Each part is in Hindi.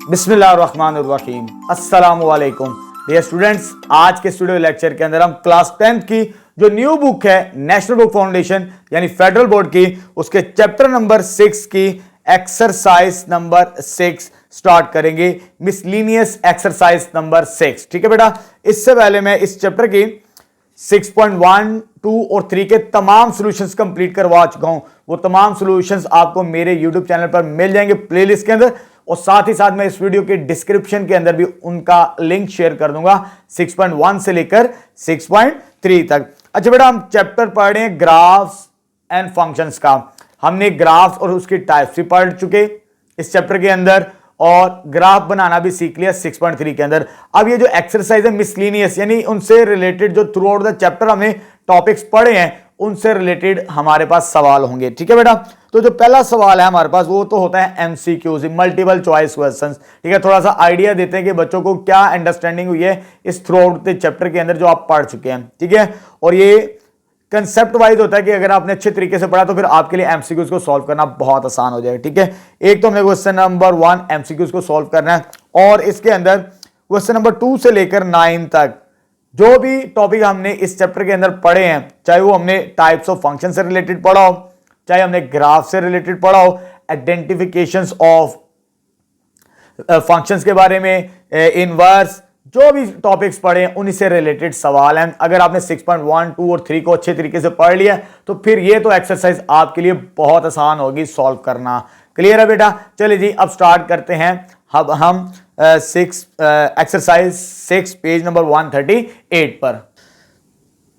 बिस्मिल्लाहिर्रहमानिर्रहीम। अस्सलामुअलैकुम डियर स्टूडेंट्स, आज के स्टूडियो लेक्चर के अंदर हम क्लास 10th की जो न्यू बुक है नेशनल बुक फाउंडेशन यानी फेडरल बोर्ड की, उसके चैप्टर नंबर 6 की एक्सरसाइज नंबर 6 स्टार्ट करेंगे। Miscellaneous exercise number 6। ठीक है बेटा, इससे पहले मैं इस चैप्टर की 6.1, 2 और 3 के तमाम सॉल्यूशंस कंप्लीट करवा चुका हूं। वो तमाम सॉल्यूशंस आपको मेरे यूट्यूब चैनल पर मिल जाएंगे प्लेलिस्ट के अंदर, और साथ ही साथ मैं इस वीडियो के डिस्क्रिप्शन के अंदर भी उनका लिंक शेयर कर दूंगा 6.1 से लेकर 6.3 तक। अच्छा बेटा, हम चैप्टर पढ़ रहे हैं ग्राफ्स एंड फंक्शंस का। हमने ग्राफ्स और उसकी टाइप्स भी पढ़ चुके इस चैप्टर के अंदर, और ग्राफ बनाना भी सीख लिया 6.3 के अंदर। अब ये जो एक्सरसाइज है मिसलिनियस, यानी उनसे रिलेटेड जो थ्रू आउट द चैप्टर हमने टॉपिक्स पढ़े हैं उनसे रिलेटेड हमारे पास सवाल होंगे। ठीक है बेटा, तो जो पहला सवाल है हमारे पास वो तो होता है एमसीक्यूज, मल्टीपल चॉइस क्वेश्चंस। ठीक है, थोड़ा सा आइडिया देते हैं कि बच्चों को क्या अंडरस्टैंडिंग हुई है इस थ्रू आउट द चैप्टर के अंदर जो आप पढ़ चुके हैं। ठीक है, और ये कंसेप्ट वाइज होता है कि अगर आपने अच्छे तरीके से पढ़ा तो फिर आपके लिए एमसीक्यूज को सॉल्व करना बहुत आसान हो जाएगा। ठीक है, एक तो हमने क्वेश्चन नंबर 1 एमसीक्यूज को सॉल्व करना है, और इसके अंदर क्वेश्चन नंबर 2 से लेकर 9 तक जो भी टॉपिक हमने इस चैप्टर के अंदर पढ़े हैं, चाहे वो हमने टाइप्स ऑफ फंक्शन से रिलेटेड पढ़ा हो, चाहे हमने ग्राफ से रिलेटेड पढ़ा हो, आइडेंटिफिकेशंस ऑफ फंक्शंस के बारे में, इनवर्स, जो भी टॉपिक्स पढ़े हैं उन्हीं से रिलेटेड सवाल हैं। अगर आपने 6.1, 2 और 3 को अच्छे तरीके से पढ़ लिया तो फिर ये तो एक्सरसाइज आपके लिए बहुत आसान होगी सॉल्व करना। क्लियर है बेटा? चलिए जी, अब स्टार्ट करते हैं। अब हम एक्सरसाइज 6 पेज नंबर 138 पर।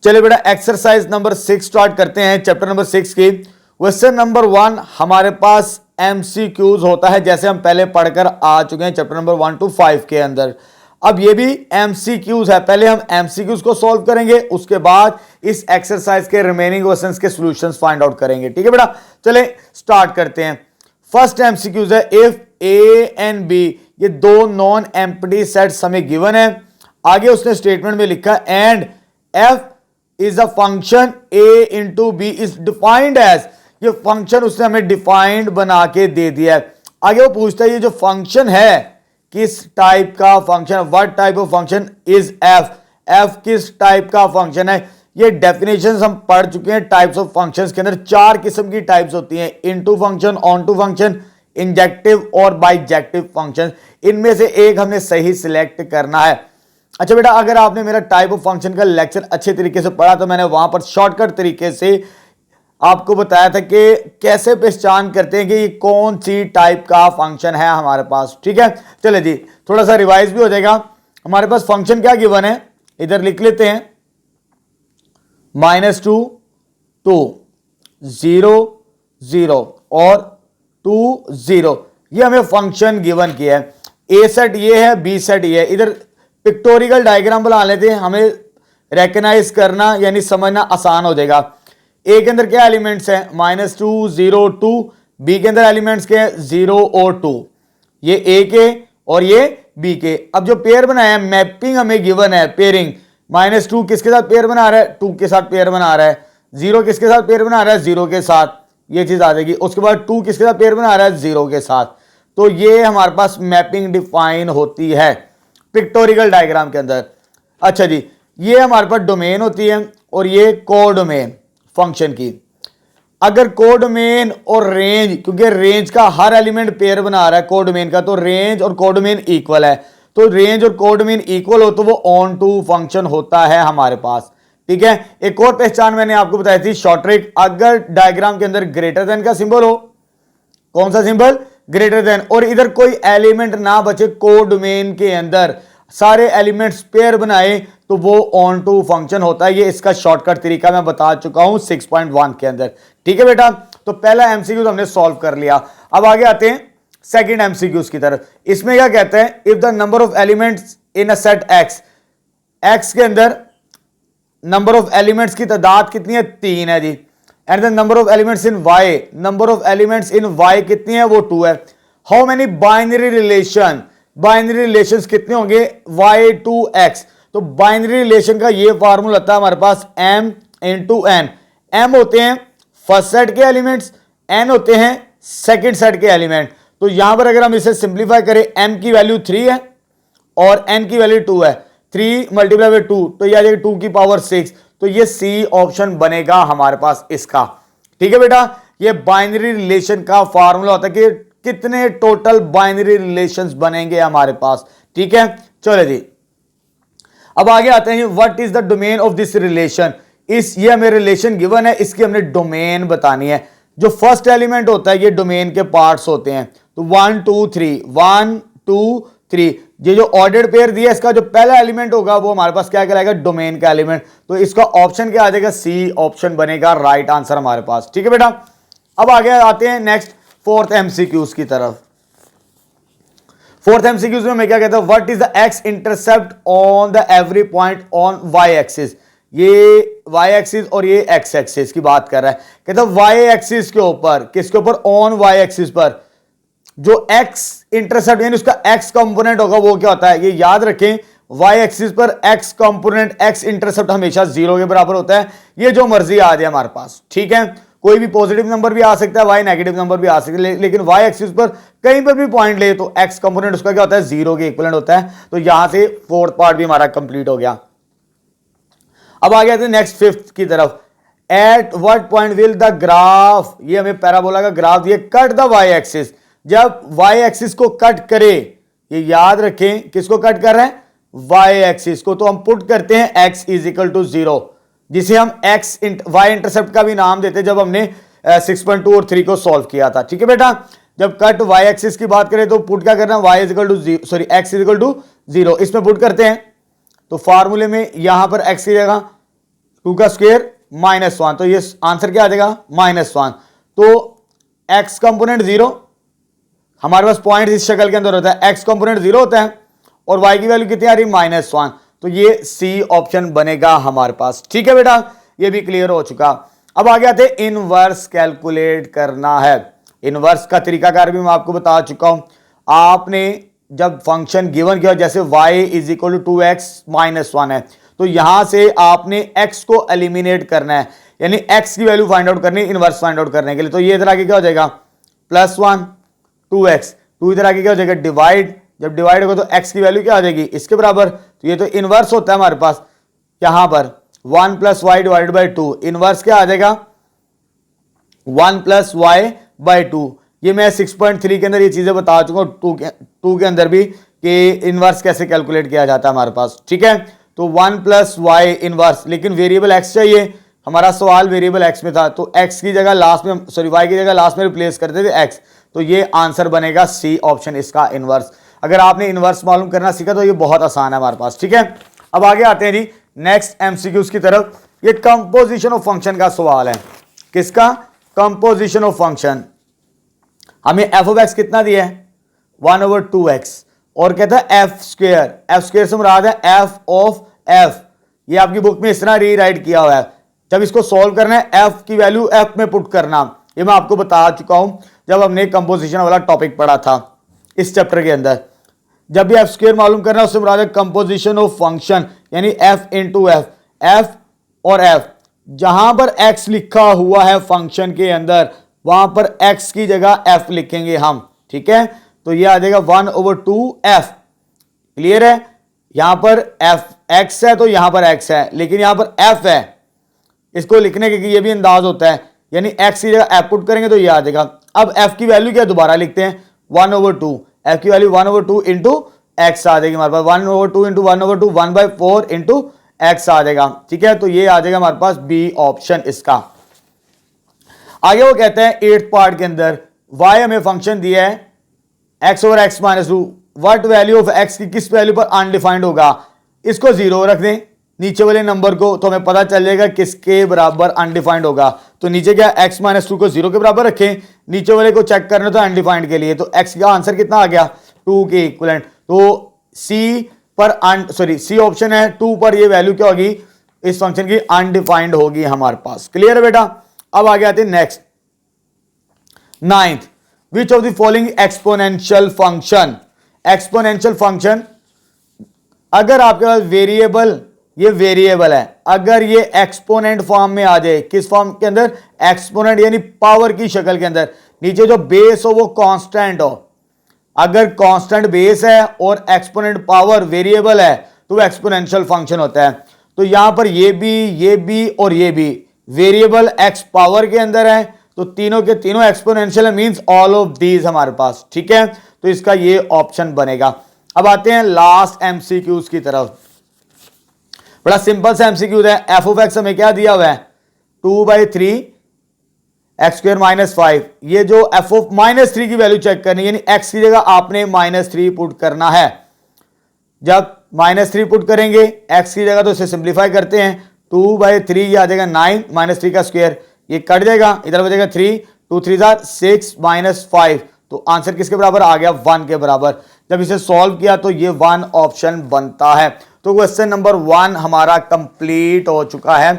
चलिए बेटा, एक्सरसाइज नंबर 6 स्टार्ट करते हैं चैप्टर नंबर 6 की। क्वेश्चन नंबर 1 हमारे पास एमसीक्यूज होता है, जैसे हम पहले पढ़कर आ चुके हैं चैप्टर नंबर 1 to 5 के अंदर। अब ये भी एमसीक्यूज है, पहले हम एमसीक्यूज को सॉल्व करेंगे, उसके बाद इस एक्सरसाइज के रिमेनिंग क्वेश्चंस के सॉल्यूशंस फाइंड आउट करेंगे। ठीक है बेटा, चले स्टार्ट करते हैं। फर्स्ट एमसीक्यूज है इफ ए एंड बी, ये दो नॉन एम्प्टी सेट्स हमें गिवन है। आगे उसने स्टेटमेंट में लिखा and F is a function A into B is defined as, ये फंक्शन उसने हमें डिफाइंड बना के दे दिया है। आगे वो पूछता है ये जो फंक्शन है किस टाइप का function, what type of function is F, F किस टाइप का फंक्शन है। ये डेफिनेशंस हम पढ़ चुके हैं टाइप्स ऑफ फंक्शंस के अंदर। 4 किस्म की टाइप्स होती हैं, into function, onto function, injective और बाइजेक्टिव फंक्शन। इनमें से एक हमने सही सिलेक्ट करना है। अच्छा बेटा, अगर आपने मेरा टाइप ऑफ फंक्शन का लेक्चर अच्छे तरीके से पढ़ा तो मैंने वहां पर शॉर्टकट तरीके से आपको बताया था कि कैसे पहचान करते हैं कि ये कौन सी टाइप का फंक्शन है हमारे पास। ठीक है, चले जी, थोड़ा सा रिवाइज भी हो जाएगा। हमारे पास फंक्शन क्या गिवन है, इधर लिख लेते हैं -2, 2, 0, 0 और 2, 0। ये हमें फंक्शन गिवन किया है। ए सेट ये है, बी सेट ये है। इधर पिक्टोरिकल डायग्राम बना लेते हैं, हमें रेकग्नाइज करना यानी समझना आसान हो जाएगा। ए के अंदर क्या एलिमेंट्स हैं, -2, 0, 2। बी के अंदर एलिमेंट्स के हैं 0 और 2, ये ए के और ये बी के। अब जो पेयर बनाया है, मैपिंग हमें गिवन है, पेयरिंग, -2 किसके साथ पेयर बना रहा है, 2 के साथ पेयर बना रहा है। 0 किसके साथ पेयर बना रहा है, 0 के साथ, ये चीज आ जाएगी। उसके बाद 2 किसके साथ पेयर बना रहा है, 0 के साथ। तो ये हमारे पास मैपिंग डिफाइन होती है पिक्टोरिकल डायग्राम के अंदर। अच्छा जी, ये हमारे पास डोमेन होती है और ये कोडोमेन फंक्शन की। अगर कोडोमेन और रेंज, क्योंकि रेंज का हर एलिमेंट पेयर बना रहा है कोडोमेन का, तो रेंज और कोडोमेन इक्वल है। तो रेंज और कोडोमेन इक्वल हो तो वो ऑन टू फंक्शन होता है हमारे पास। ठीक है, एक और पहचान मैंने आपको बताई थी शॉर्ट ट्रिक, अगर डायग्राम के अंदर ग्रेटर देन का सिंबल हो, कौन सा सिंबल, ग्रेटर देन, और इधर कोई एलिमेंट ना बचे कोडोमेन के अंदर, सारे एलिमेंट्स पेयर बनाए, तो वो ऑन टू फंक्शन होता है। ये इसका शॉर्टकट तरीका मैं बता चुका हूं 6.1 के अंदर। ठीक है बेटा, तो पहला एमसीक्यूज हमने सॉल्व कर लिया। अब आगे आते हैं सेकंड एमसीक्यूज की तरफ। इसमें क्या कहते हैं, if the number of elements in a set x, x के अंदर नंबर ऑफ एलिमेंट्स की तादाद कितनी है, 3 है जी। And the number of elements in y, number of elements in y कितनी है, वो 2 है। How many binary relation, binary relations कितने होंगे, y टू x। तो बाइनरी रिलेशन का ये फार्मूला होता है हमारे पास m इंटू n। m होते हैं फर्स्ट सेट के एलिमेंट्स, n होते हैं सेकंड सेट के एलिमेंट। तो यहां पर अगर हम इसे सिंप्लीफाई करें, m की वैल्यू 3 है और n की वैल्यू 2 है, 3 मल्टीप्लाई बाय 2 तो ये आ जाएगा 2 की पावर 6। तो ये सी ऑप्शन बनेगा हमारे पास इसका। ठीक है बेटा, ये बाइनरी रिलेशन का फॉर्मूला होता है कि कितने टोटल बाइनरी रिलेशंस बनेंगे हमारे पास। ठीक है, चलो जी अब आगे आते हैं, what is the domain of this relation. ये हमें रिलेशन गिवन है, इसकी हमने डोमेन बतानी है। जो फर्स्ट एलिमेंट होता है ये डोमेन के पार्ट्स होते हैं, तो 1 2 3 1 2 3, ये जो ऑर्डर्ड पेयर दिया इसका जो पहला एलिमेंट होगा वो हमारे पास क्या कहलाएगा, डोमेन का एलिमेंट। तो इसका ऑप्शन क्या आ जाएगा, सी ऑप्शन बनेगा राइट आंसर हमारे पास। ठीक है बेटा, अब आगे आते हैं नेक्स्ट फोर्थ एमसीक्यूज की तरफ। फोर्थ एमसीक्यूज में मैं क्या कहता हूं, what is the X intercept on the every point on Y axis. ये वाई एक्सिस और ये एक्स एक्सिस की बात कर रहा है। कहता है वाई एक्सिस के ऊपर, किसके ऊपर, ऑन वाई एक्सिस पर जो एक्स इंटरसेप्ट यानी उसका एक्स कंपोनेंट होगा वो क्या होता है, ये याद रखें, वाई एक्सिस पर एक्स कंपोनेंट एक्स इंटरसेप्ट हमेशा 0 के बराबर होता है। ये जो मर्जी आ जाए हमारे पास, ठीक है, कोई भी पॉजिटिव नंबर भी आ सकता है, वाई नेगेटिव नंबर भी आ सकता है, लेकिन वाई एक्सिस पर कहीं पर भी पॉइंट ले तो एक्स कंपोनेंट उसका क्या होता है, 0 के इक्विवेलेंट होता है। तो यहां से फोर्थ पार्ट भी हमारा कंप्लीट हो गया। अब आ गया नेक्स्ट फिफ्थ की तरफ, at what point will the graph, ये हमें पैराबोला का ग्राफ दिया, कट द वाई एक्सिस। जब वाई एक्सिस को कट करे, ये याद रखें किसको कट कर रहे हैं, वाई एक्सिस को, तो हम पुट करते हैं x इज इक्वल टू 0, जिसे हम x वाई इंटरसेप्ट का भी नाम देते हैं जब हमने 6.2 और 3 को सॉल्व किया था। ठीक है बेटा, जब कट वाई एक्सिस की बात करें तो पुट क्या करना है, y is equal to x is equal to 0, इसमें पुट करते हैं। तो फार्मूले में यहां पर x की जगह 2 का स्क्वायर -1, तो ये आंसर क्या आ जाएगा, -1। तो x कंपोनेंट 0, हमारे पास पॉइंट इस शक्ल के अंदर होता है, x कंपोनेंट 0 होता है और y की वैल्यू कितनी आ रही है, -1, तो ये सी ऑप्शन बनेगा हमारे पास। ठीक है बेटा, ये भी क्लियर हो चुका। अब आगे आते हैं इनवर्स कैलकुलेट करना है। इनवर्स का तरीकाकार भी मैं आपको बता चुका हूं। आपने जब फंक्शन गिवन किया, जैसे y is equal to 2x -1 है, तो यहां से आपने x को एलिमिनेट करना है, यानी x की वैल्यू फाइंड आउट करनी है इनवर्स फाइंड आउट करने के लिए। तो ये इधर आगे क्या हो जाएगा, +1 2x, 2 इधर आगे क्या हो जाएगा, डिवाइड, जब डिवाइड होगा तो x की वैल्यू क्या आ जाएगी, इसके बराबर। तो ये तो इनवर्स होता है हमारे पास, यहां पर 1 + y डिवाइडेड बाई 2, इनवर्स क्या आ जाएगा, 1 + y बाई 2। ये मैं 6.3 के अंदर ये चीजें बता चुका हूं, 2 के अंदर भी, कि इनवर्स कैसे कैलकुलेट किया जाता है हमारे पास। ठीक है, तो 1 + y इनवर्स, लेकिन वेरिएबल x चाहिए, हमारा सवाल वेरिएबल x में था, तो x की जगह लास्ट में, y की जगह लास्ट में रिप्लेस करते थे x, तो ये आंसर बनेगा सी ऑप्शन इसका इनवर्स। अगर आपने इनवर्स मालूम करना सीखा तो ये बहुत आसान है हमारे पास। ठीक है, अब आगे आते हैं जी नेक्स्ट एमसीक्यूज की तरफ। ये कंपोजिशन ऑफ फंक्शन का सवाल है। किसका, कंपोजिशन ऑफ फंक्शन। हमें एफ ऑफ एक्स कितना दिया है, 1/2x, और कहता है एफ स्क्वायर से मुराद है एफ ऑफ एफ। ये आपकी बुक में इस तरह रीराइट किया हुआ है। जब इसको सॉल्व करना है, एफ की वैल्यू एफ में पुट करना, ये मैं आपको बता चुका हूं जब हमने कंपोजिशन वाला टॉपिक पढ़ा था इस चैप्टर के अंदर। जब भी एफ स्क्वायर मालूम करना है, उससे मुराद है कंपोजिशन ऑफ फंक्शन, यानी एफ इंटू एफ, एफ और एफ। जहां पर एक्स लिखा हुआ है फंक्शन के अंदर, वहां पर एक्स की जगह एफ लिखेंगे हम। ठीक है, तो ये आ जाएगा 1/2f। क्लियर है, यहां पर एफ एक्स है तो यहां पर एक्स है, लेकिन यहां पर एफ है, इसको लिखने के ये भी अंदाज होता है, यानी एक्स की जगह एफ पुट करेंगे तो ये आ जाएगा। अब एफ की वैल्यू क्या दोबारा लिखते हैं, 1/2, एफ की वैल्यू 1/2 इंटू एक्स आ जाएगी हमारे पास, 1/2 इंटू 1/2 1/4 इंटू एक्स आ जाएगा। ठीक है, तो ये आ जाएगा हमारे पास बी ऑप्शन इसका। आगे वो कहते हैं 8th पार्ट के अंदर, y हमें फंक्शन दिया है x/x - 2, what value of x की किस वैल्यू पर अनडिफाइंड होगा, इसको 0 रख दें नीचे वाले नंबर को, तो हमें पता चल जाएगा किसके बराबर अनडिफाइंड होगा। तो नीचे क्या, x - 2 को 0 के बराबर रखें, नीचे वाले को चेक करना तो अनडिफाइंड के लिए, तो x का आंसर कितना आ गया, 2 के इक्विवेलेंट। तो सी ऑप्शन है, 2 पर ये वैल्यू क्या होगी इस फंक्शन की, अनडिफाइंड होगी हमारे पास। क्लियर है बेटा। अब आगे आते हैं next 9th, which of the following exponential function. Exponential function, अगर आपके पास वेरिएबल, ये वेरिएबल है, अगर ये एक्सपोनेंट फॉर्म में आ जाए, किस फॉर्म के अंदर, एक्सपोनेंट यानी पावर की शक्ल के अंदर, नीचे जो बेस हो वो कांस्टेंट हो, अगर कांस्टेंट बेस है और एक्सपोनेंट पावर वेरिएबल है तो वो एक्सपोनेंशियल फंक्शन होता है। तो यहां पर ये भी और ये भी वेरिएबल एक्स पावर के अंदर है, तो तीनों के तीनों एक्सपोनेंशियल है, मींस ऑल ऑफ दीज हमारे पास, ठीक है। तो इसका ये ऑप्शन बनेगा। अब आते हैं लास्ट एमसीक्यूज की तरफ। बड़ा सिंपल सा एमसीक्यू है। एफ ऑफ एक्स हमें क्या दिया हुआ है, 2/3 एक्स स्क्वायर माइनस 5। ये जो एफ ऑफ -3 की वैल्यू चेक करनी, यानी एक्स की जगह आपने -3 पुट करना है। जब -3 पुट करेंगे एक्स की जगह तो इसे सिंप्लीफाई करते हैं, 2/3 ये आ जाएगा 9 -3 का स्क्वायर, ये कट जाएगा, इधर बचेगा 3, 2 3 6 -5। तो आंसर किसके बराबर आ गया, 1 के बराबर। जब इसे सॉल्व किया तो ये 1 ऑप्शन बनता है। तो क्वेश्चन नंबर 1 हमारा कंप्लीट हो चुका है।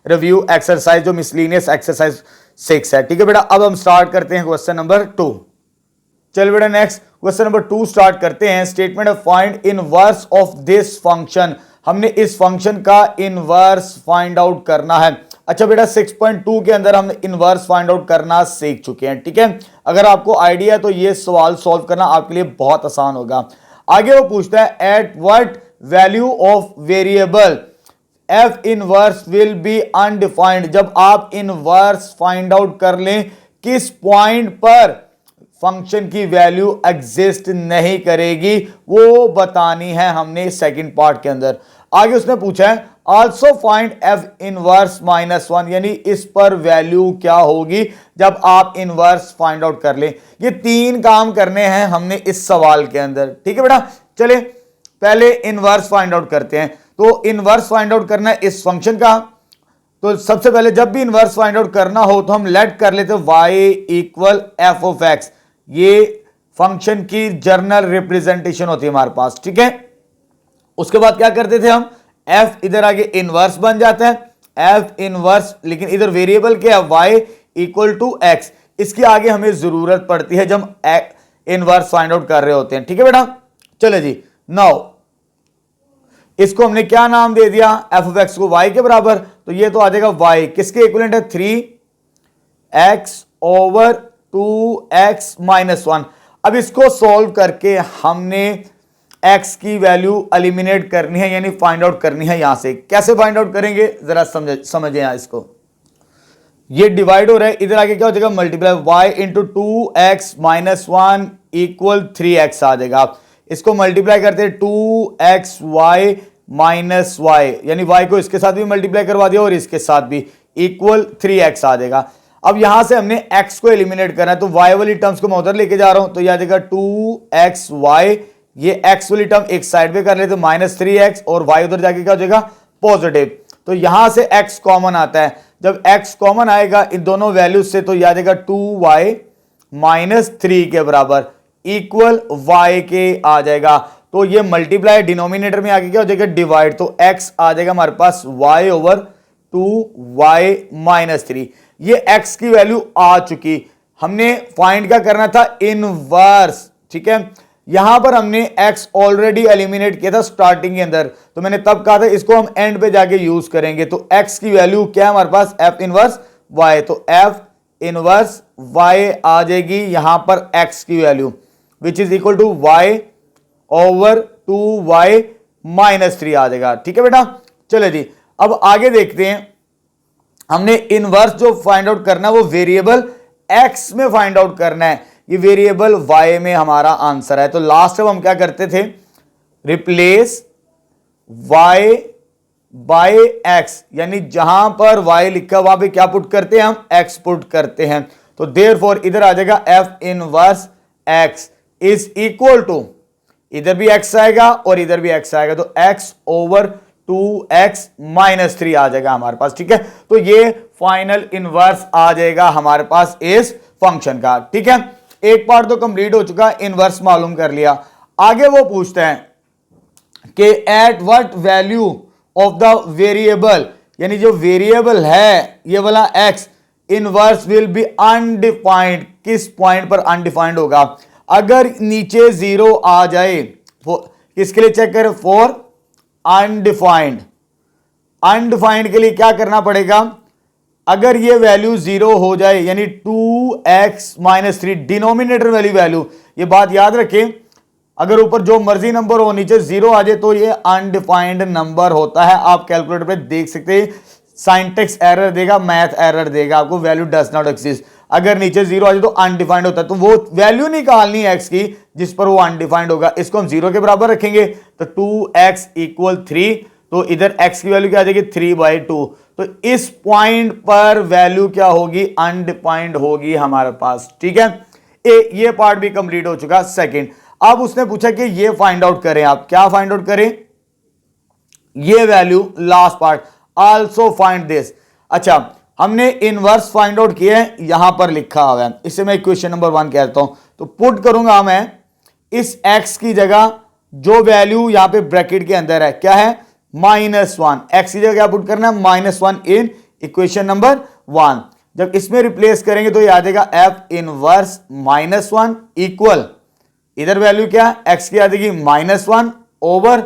रिव्यू एक्सरसाइज जो मिसलिनियस एक्सरसाइज 6 है, ठीक है बेटा। अब हम स्टार्ट करते हैं क्वेश्चन नंबर 2। चल बेटा नेक्स्ट क्वेश्चन नंबर 2 स्टार्ट करते हैं। Statement of find inverse of this function. हमने इस फंक्शन का इनवर्स फाइंड आउट करना है। अच्छा बेटा 6.2 के अंदर हम इनवर्स फाइंड आउट करना सीख चुके हैं, ठीक है। अगर आपको आइडिया है तो ये सवाल सॉल्व करना आपके लिए बहुत आसान होगा। आगे वो पूछता है at what value of variable F inverse will be undefined. जब आप इनवर्स फाइंड आउट कर लें किस पॉइंट पर फंक्शन की वैल्यू एग्जिस्ट नहीं करेगी, वो बतानी है हमने सेकंड पार्ट के अंदर। आगे उसने पूछा है आल्सो फाइंड एफ इनवर्स -1, यानी इस पर वैल्यू क्या होगी जब आप इनवर्स फाइंड आउट कर लें। ये 3 काम करने हैं हमने इस सवाल के अंदर, ठीक है बेटा। चले पहले इनवर्स फाइंड आउट करते हैं। तो इनवर्स फाइंड आउट करना है इस फंक्शन का। तो सबसे पहले जब भी इनवर्स फाइंड आउट करना हो तो हम लेट कर लेते y equal F of x. ये फंक्शन की जर्नल रिप्रेजेंटेशन होती है हमारे पास, ठीक है। उसके बाद क्या करते थे हम, f इधर आगे इनवर्स बन जाता है f इनवर्स, लेकिन इधर वेरिएबल क्या है y इक्वल टू x। इसके आगे हमें जरूरत पड़ती है जब हम इनवर्स फाइंड आउट कर रहे होते हैं, ठीक है बेटा। चले जी नाउ इसको हमने क्या नाम दे दिया, एफ ऑफ एक्स को y के बराबर। तो ये तो आ जाएगा y किसके इक्विवेलेंट है, 3x ओवर 2x माइनस 1। अब इसको सॉल्व करके हमने x की वैल्यू एलिमिनेट करनी है, यानी फाइंड आउट करनी है। यहां से कैसे फाइंड आउट करेंगे जरा समझे यहां इसको। ये डिवाइड हो रहा है, इधर आगे क्या हो जाएगा multiply y into 2x minus 1 equal 3x आ जाएगा। इसको मल्टीप्लाई करते हैं 2xy माइनस y, यानी y को इसके साथ भी मल्टीप्लाई करवा दिया और इसके साथ भी, इक्वल 3x आ जाएगा। अब यहां से हमने x को एलिमिनेट करना है, तो y वाली टर्म्स को मैं उधर लेके जा रहा हूं, तो यह आ जाएगा 2xy। ये x वाली टर्म एक साइड पे कर लेते -3x, और y उधर जाके क्या हो जाएगा पॉजिटिव। तो यहां से x कॉमन आता है। जब x कॉमन आएगा इन दोनों वैल्यूज से, तो यह आ जाएगा 2y माइनस 3 के बराबर इक्वल y के आ जाएगा। तो ये मल्टीप्लाई डिनोमिनेटर में आगे क्या हो जाएगा डिवाइड, तो x आ जाएगा हमारे पास y ओवर 2y माइनस 3। ये x की वैल्यू आ चुकी। हमने फाइंड क्या करना था, इनवर्स, ठीक है। यहां पर हमने x ऑलरेडी एलिमिनेट किया था स्टार्टिंग के अंदर, तो मैंने तब कहा था इसको हम एंड पे जाके यूज करेंगे। तो x की वैल्यू क्या है हमारे पास, f इनवर्स y, तो f इनवर्स y आ जाएगी यहां पर x की value which is equal to y over 2y minus 3 आ जाएगा, ठीक है बेटा। चले जी अब आगे देखते हैं। हमने इनवर्स जो फाइंड आउट करना है वो वेरिएबल x में फाइंड आउट करना है, ये वेरिएबल y में हमारा आंसर है। तो लास्ट में हम क्या करते थे, रिप्लेस y बाय x, यानी जहां पर y लिखा वहां पे क्या पुट करते हैं हम, x पुट करते हैं। तो देयरफॉर इधर आ जाएगा f inverse x is equal to, इधर भी x आएगा और इधर भी x आएगा, तो x ओवर 2x माइनस 3 आ जाएगा हमारे पास, ठीक है। तो ये फाइनल इनवर्स आ जाएगा हमारे पास इस फंक्शन का, ठीक है। एक पार्ट तो कंप्लीट हो चुका, इनवर्स मालूम कर लिया। आगे वो पूछते हैं कि at what value of the variable, यानी जो वेरिएबल है ये वाला x, inverse will be undefined, किस पॉइंट पर अनडिफाइंड होगा। अगर नीचे 0 आ जाए, किसके लिए चेक करें, फॉर अनडिफाइंड। अनडिफाइंड के लिए क्या करना पड़ेगा, अगर ये वैल्यू 0 हो जाए यानी 2x-3 डिनोमिनेटर वाली वैल्यू, ये बात याद रखें, अगर ऊपर जो मर्जी नंबर हो नीचे 0 आ जाए तो ये अनडिफाइंड नंबर होता है। आप कैलकुलेटर पे देख सकते हैं, सिंटैक्स एरर देगा, मैथ एरर देगा आपको, वैल्यू डज नॉट एग्जिस्ट। अगर नीचे 0 आ जाए तो अनडिफाइंड होता है, तो वो वैल्यू निकालनी है x की जिस पर वो अनडिफाइंड होगा, इसको हम 0 के बराबर रखेंगे तो 2x = 3, तो इधर x की वैल्यू क्या आ जाएगी 3/2। तो इस पॉइंट पर वैल्यू क्या होगी, अनडिफाइंड होगी हमारे पास। ठीक है, ये पार्ट भी कंप्लीट हो चुका। सेकंड, अब उसने पूछा कि ये फाइंड आउट करें, आप क्या फाइंड आउट करें, ये value, last part, also find this. अच्छा, हमने इनवर्स फाइंड आउट किया है, यहां पर लिखा हुआ है, इसे मैं क्वेश्चन नंबर 1 कहता हूं। तो पुट करूंगा मैं इस x की जगह जो वैल्यू यहां पे ब्रैकेट के अंदर है, क्या है, -1। x की जगह क्या पुट करना है, -1 इन इक्वेशन नंबर 1। जब इसमें रिप्लेस करेंगे तो ये आ जाएगा f इनवर्स -1 इक्वल, इधर वैल्यू क्या है, x की आ जाएगी -1 ओवर,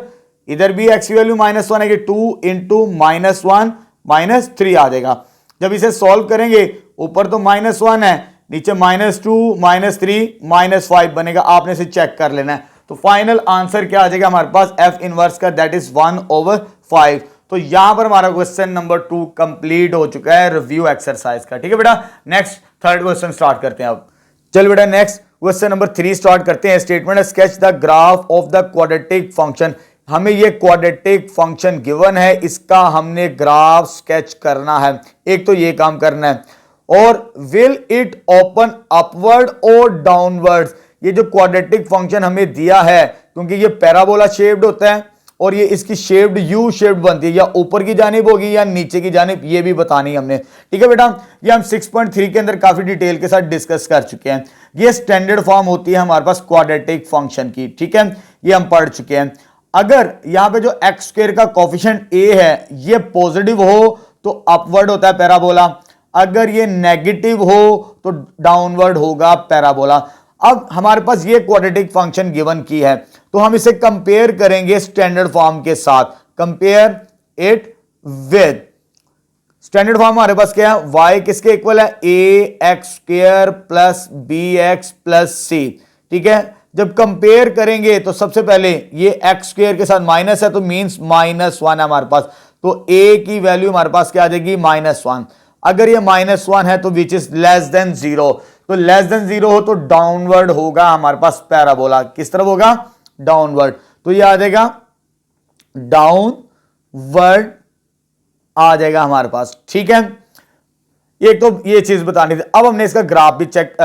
इधर भी x की वैल्यू -1 है, 2 × -1 -3 आ जाएगा। जब इसे सॉल्व करेंगे, ऊपर तो -1 है, नीचे -2 -3 -5 बनेगा, आपने इसे चेक कर लेना है। तो फाइनल आंसर क्या आ जाएगा हमारे पास f इनवर्स का, दैट इज 1/5। तो यहां पर हमारा क्वेश्चन नंबर 2 कंप्लीट हो चुका है रिव्यू एक्सरसाइज का। ठीक है बेटा, नेक्स्ट थर्ड क्वेश्चन स्टार्ट करते हैं अब। चल बेटा, नेक्स्ट क्वेश्चन नंबर 3 स्टार्ट करते हैं। स्टेटमेंट है, sketch the graph of the quadratic function. हमें ये क्वाड्रेटिक फंक्शन गिवन है, इसका हमने ग्राफ स्केच करना है। एक तो ये काम करना है, और विल इट ओपन अपवर्ड और डाउनवर्ड्स। ये जो क्वाड्रेटिक फंक्शन हमें दिया है, क्योंकि ये पैराबोला शेप्ड होता है और ये इसकी शेप्ड यू शेप्ड बनती है, या ऊपर की जानिब होगी या नीचे की जानिब, ये भी बतानी है हमने। ठीक है बेटा, ये हम 6.3 के अंदर काफी डिटेल के साथ डिस्कस कर चुके हैं। ये स्टैंडर्ड फॉर्म होती है हमारे पास क्वाड्रेटिक फंक्शन की। ठीक है, ये हम पढ़ चुके हैं। अगर यहां पे जो x² का कोफिशिएंट a है ये पॉजिटिव हो तो अपवर्ड होता है पैराबोला, अगर ये नेगेटिव हो तो डाउनवर्ड होगा पैराबोला। अब हमारे पास ये क्वाड्रेटिक फंक्शन गिवन की है, तो हम इसे कंपेयर करेंगे स्टैंडर्ड फॉर्म के साथ। Compare it with standard form हमारे पास क्या है, y किसके इक्वल है, ax² + bx + c। ठीक है, जब कंपेयर करेंगे तो सबसे पहले ये x² के साथ माइनस है तो मींस -1 है हमारे पास, तो a की वैल्यू हमारे पास क्या आ जाएगी, -1। अगर ये -1 है तो विच इज लेस देन 0, तो लेस देन 0 हो तो डाउनवर्ड होगा हमारे पास पैराबोला। किस तरफ होगा, डाउनवर्ड, तो ये आ जाएगा डाउनवर्ड आ जाएगा हमारे पास। ठीक है, एक तो ये चीज बतानी थी। अब हमने इसका ग्राफ भी चेक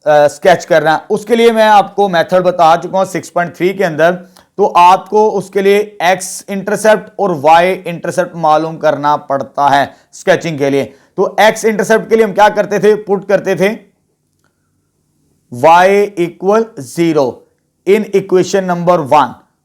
स्केच करना है, उसके लिए मैं आपको मेथड बता चुका हूं 6.3 के अंदर। तो आपको उसके लिए x इंटरसेप्ट और y इंटरसेप्ट मालूम करना पड़ता है स्केचिंग के लिए। तो x इंटरसेप्ट के लिए हम क्या करते थे, पुट करते थे y = 0 इन इक्वेशन नंबर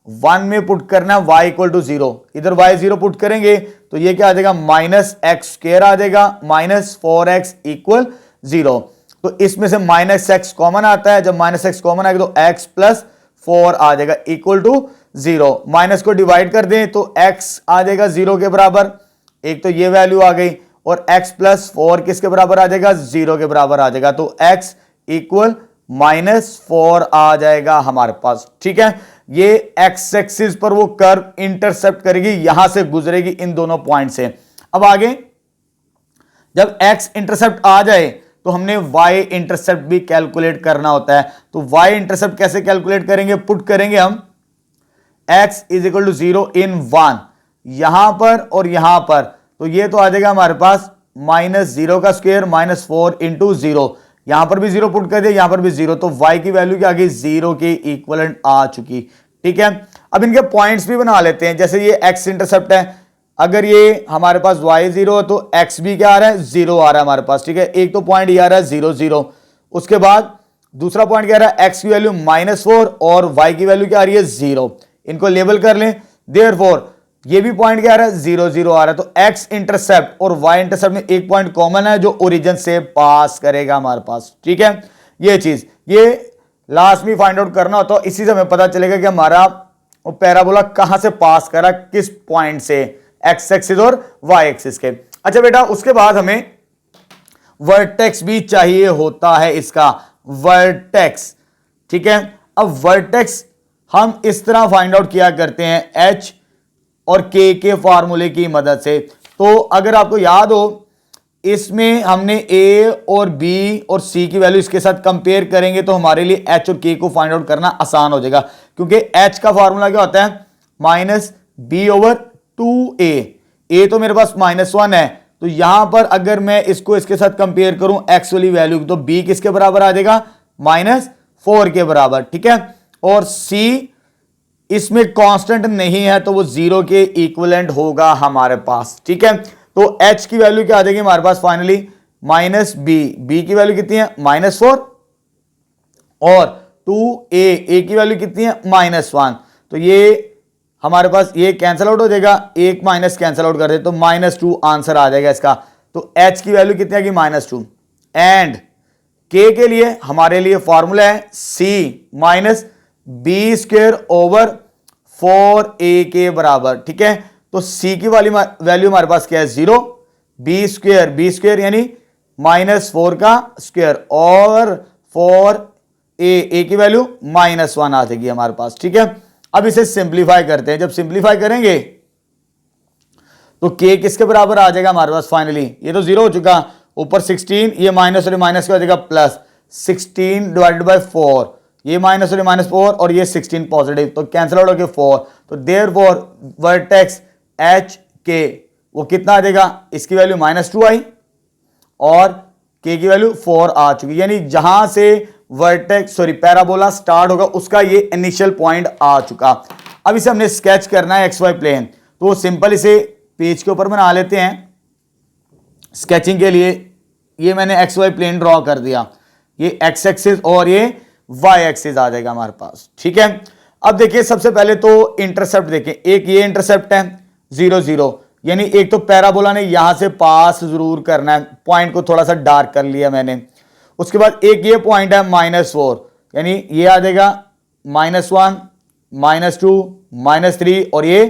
1 में पुट करना y = 0। इधर y 0 पुट करेंगे तो ये क्या आ जाएगा, -x² आ जाएगा, -4x = 0। तो इसमें से -x कॉमन आता है, जब -x कॉमन आएगा तो x + 4 आ जाएगा = 0। माइनस को डिवाइड कर दें तो x आ जाएगा 0 के बराबर, एक तो ये वैल्यू आ गई, और x + 4 किसके बराबर आ जाएगा, 0 के बराबर आ जाएगा, तो x = -4 आ जाएगा हमारे पास। ठीक है, ये x एक्सिस पर वो कर्व इंटरसेप्ट करेगी, यहां से गुजरेगी इन दोनों पॉइंट से। अब आगे जब x इंटरसेप्ट आ जाए तो हमने y इंटरसेप्ट भी कैलकुलेट करना होता है। तो y इंटरसेप्ट कैसे कैलकुलेट करेंगे, पुट करेंगे हम x = 0 इन 1 यहां पर और यहां पर, तो ये तो आ जाएगा हमारे पास -0 का स्क्वायर -4 × 0, यहां पर भी 0 पुट कर दिया, यहां पर भी 0, तो y की वैल्यू क्या आ गई, 0 के इक्विवेलेंट आ चुकी। ठीक है, अब इनके पॉइंट्स भी बना लेते हैं। जैसे ये x इंटरसेप्ट है, अगर ये हमारे पास y 0 है तो x भी क्या आ रहा है, 0 आ रहा है हमारे पास। ठीक है, एक तो पॉइंट ये आ रहा है 0 0, उसके बाद दूसरा पॉइंट क्या आ रहा है, x की वैल्यू -4 और y की वैल्यू क्या आ रही है, 0। इनको लेबल कर लें, देयरफॉर ये भी पॉइंट क्या आ रहा है, 0 0 आ रहा है। तो x इंटरसेप्ट और y इंटरसेप्ट में एक पॉइंट कॉमन है जो ओरिजिन से पास करेगा हमारे पास। ठीक है, ये चीज ये लास्ट में फाइंड आउट करना होता है, इसी से हमें पता चलेगा कि हमारा वो पैराबोला कहां से पास करा, किस पॉइंट से, x एक्सिस और y एक्सिस के। अच्छा बेटा, उसके बाद हमें वर्टेक्स भी चाहिए होता है इसका, वर्टेक्स। ठीक है, अब वर्टेक्स हम इस तरह फाइंड आउट किया करते हैं एच और के फार्मूले की मदद से। तो अगर आपको याद हो, इसमें हमने ए और बी और सी की वैल्यू इसके साथ कंपेयर करेंगे तो हमारे लिए एच और के को फाइंड आउट करना आसान हो जाएगा, क्योंकि एच का फार्मूला क्या होता है, माइनस बी ओवर 2a। तो मेरे पास -1 है, तो यहां पर अगर मैं इसको इसके साथ कंपेयर करूं एक्स वाली वैल्यू, तो बी किसके बराबर आ जाएगा, -4 के बराबर। ठीक है, और सी इसमें कांस्टेंट नहीं है तो वो 0 के इक्विवेलेंट होगा हमारे पास। ठीक है, तो h की वैल्यू क्या आ जाएगी हमारे पास फाइनली, -b की वैल्यू कितनी है, -4, और 2a की वैल्यू कितनी है, -1। तो ये हमारे पास ये कैंसिल आउट हो जाएगा, एक माइनस कैंसिल आउट कर दे तो -2 आंसर आ जाएगा इसका। तो h की वैल्यू कितनी आएगी, -2। एंड k के लिए हमारे लिए फॉर्मूला है c minus B square over 4a के बराबर। ठीक है, तो c की वाली वैल्यू हमारे पास क्या है, 0, बी स्क्वेयर यानी -4 का स्क्वायर, और 4a की वैल्यू -1 आ जाएगी हमारे पास। ठीक है, अब इसे सिंप्लीफाई करते हैं। जब सिंप्लीफाई करेंगे तो k किसके बराबर आ जाएगा हमारे पास फाइनली, ये तो 0 हो चुका, ऊपर 16, ये माइनस और माइनस क्या हो जाएगा प्लस, 16 डिवाइडेड बाय 4, ये माइनस और -4 और ये 16 पॉजिटिव, तो कैंसिल आउट हो गया 4। तो देयरफॉर वर्टेक्स एच के वो कितना आ जाएगा, इसकी वैल्यू -2 आई और के की वैल्यू 4 आ चुकी, यानी जहां से वर्टेक्स पैराबोला स्टार्ट होगा उसका ये इनिशियल पॉइंट आ चुका। अब इसे हमने स्केच करना है XY प्लेन, तो सिंपल इसे पेज के ऊपर बना लेते हैं स्केचिंग के लिए। ये मैंने XY प्लेन ड्रॉ कर दिया, ये x एक्सिस और ये y एक्सिस आ जाएगा हमारे पास। ठीक है, अब देखिए सबसे पहले तो इंटरसेप्ट देखें, एक ये इंटरसेप्ट है 0 0, यानी एक तो पैराबोला ने यहां से पास जरूर करना है, पॉइंट को थोड़ा सा डार्क कर लिया मैंने। उसके बाद एक ये पॉइंट है -4, यानी ये आ जाएगा -1, -2, -3 और ये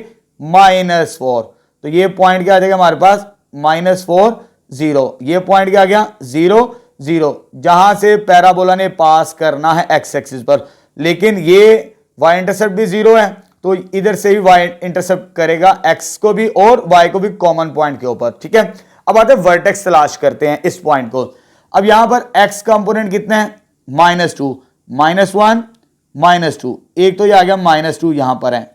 -4, तो ये पॉइंट क्या आ जाएगा हमारे पास, -4 0, ये पॉइंट क्या आ गया 0 0, जहां से पैराबोला ने पास करना है x एक्सिस पर। लेकिन ये y इंटरसेप्ट भी 0 है, तो इधर से भी y इंटरसेप्ट करेगा x को भी और y को भी कॉमन पॉइंट के ऊपर। ठीक है, अब आते हैं वर्टेक्स तलाश करते हैं इस पॉइंट को। अब यहां पर x कंपोनेंट कितने हैं, -2, -1, -2, एक तो ये आ गया -2 यहां पर है।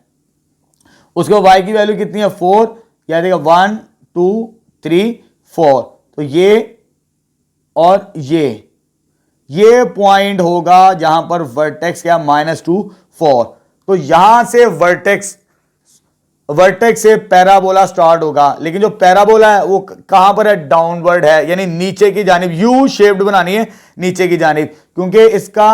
उसके बाद y की वैल्यू कितनी है 4, यह आ जाएगा 1 2 3 4, तो ये और ये पॉइंट होगा जहां पर वर्टेक्स क्या -2 4। तो यहां से वर्टेक्स से पैराबोला स्टार्ट होगा, लेकिन जो पैराबोला है वो कहां पर है, डाउनवर्ड है, यानी नीचे की जानिब यू शेप्ड बनानी है नीचे की जानिब, क्योंकि इसका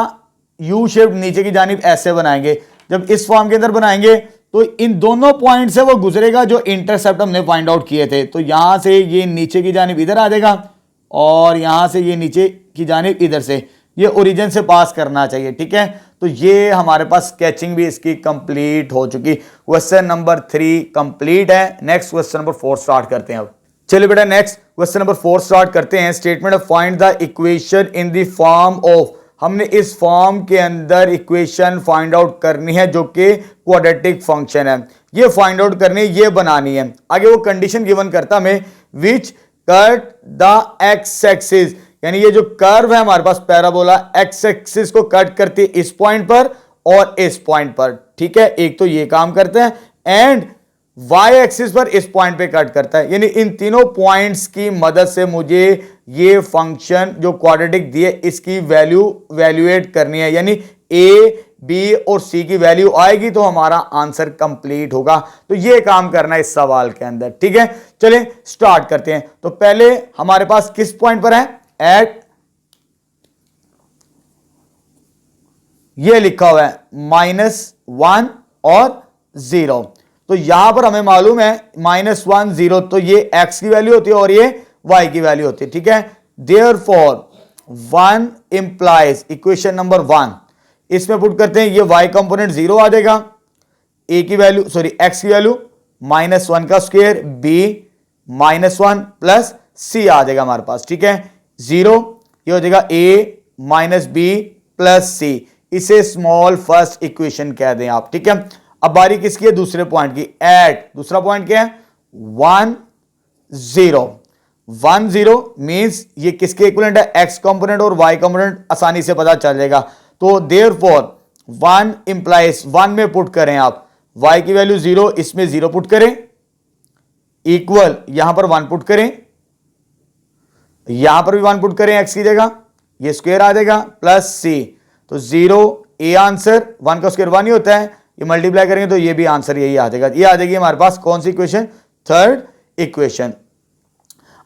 यू शेप्ड नीचे की जानिब ऐसे बनाएंगे। जब इस फॉर्म के अंदर बनाएंगे तो इन दोनों पॉइंट से वो गुजरेगा जो इंटरसेप्ट हमने फाइंड आउट किए थे। तो यहां से ये नीचे की जानिब इधर आ जाएगा और यहां से ये नीचे की जानिब इधर से, ये ओरिजिन से पास करना चाहिए। ठीक है, तो ये हमारे पास स्केचिंग भी इसकी कंप्लीट हो चुकी। क्वेश्चन नंबर 3 कंप्लीट है। नेक्स्ट क्वेश्चन नंबर 4 स्टार्ट करते हैं। अब चलिए बेटा नेक्स्ट क्वेश्चन नंबर 4 स्टार्ट करते हैं। Statement of find the equation in the form of, हमने इस फॉर्म के अंदर इक्वेशन फाइंड आउट करनी है जो कि क्वाड्रेटिक फंक्शन है, ये फाइंड आउट करनी है, ये बनानी है। आगे वो कंडीशन गिवन करता हमें which cut the x axis, यानी ये जो कर्व है हमारे पास पैराबोला एक्स एक्सिस को कट करती है इस पॉइंट पर और इस पॉइंट पर। ठीक है, एक तो ये काम करते हैं एंड वाई एक्सिस पर इस पॉइंट पे कट करता है, यानी इन तीनों पॉइंट्स की मदद से मुझे ये फंक्शन जो क्वाड्रेटिक दिए इसकी वैल्यूएट करनी है, यानी ए बी और सी की वैल्यू आएगी तो हमारा आंसर कंप्लीट होगा। तो ये काम करना है इस सवाल के अंदर। ठीक है, चलिए स्टार्ट करते हैं। तो पहले हमारे पास किस पॉइंट पर है, एट ये लिखा हुआ है -1 और 0, तो यहां पर हमें मालूम है -1 0, तो ये x की वैल्यू होती है और ये y की वैल्यू होती है। ठीक है, देयरफॉर 1 इंप्लाइज इक्वेशन नंबर 1, इसमें पुट करते हैं, ये y कंपोनेंट 0 आ जाएगा, x की वैल्यू -1 का स्क्वायर, b -1 प्लस c आ जाएगा हमारे पास। ठीक है, 0, ये हो जाएगा a माइनस बी प्लस सी, इसे स्मॉल फर्स्ट इक्वेशन कह दें आप, ठीक है। अब बारी किसकी है, दूसरे पॉइंट की। एट, दूसरा पॉइंट क्या है, 1 0, 1 0 मींस ये किसके इक्विवेलेंट है, एक्स कंपोनेंट और वाई कंपोनेंट आसानी से पता चल जाएगा। तो देयरफॉर 1 इंप्लाइज 1 में पुट करें आप, y की वैल्यू 0, इसमें 0 पुट करें, इक्वल यहां पर 1 पुट करें, यहां पर भी 1 पुट करें x की जगह, ये स्क्वायर आ जाएगा प्लस सी, तो 0 ए आंसर, 1 का स्क्वायर 1 ही होता है, ये मल्टीप्लाई करेंगे तो ये भी आंसर यही आ जाएगा। ये आ जाएगी हमारे पास कौन सी इक्वेशन, थर्ड इक्वेशन।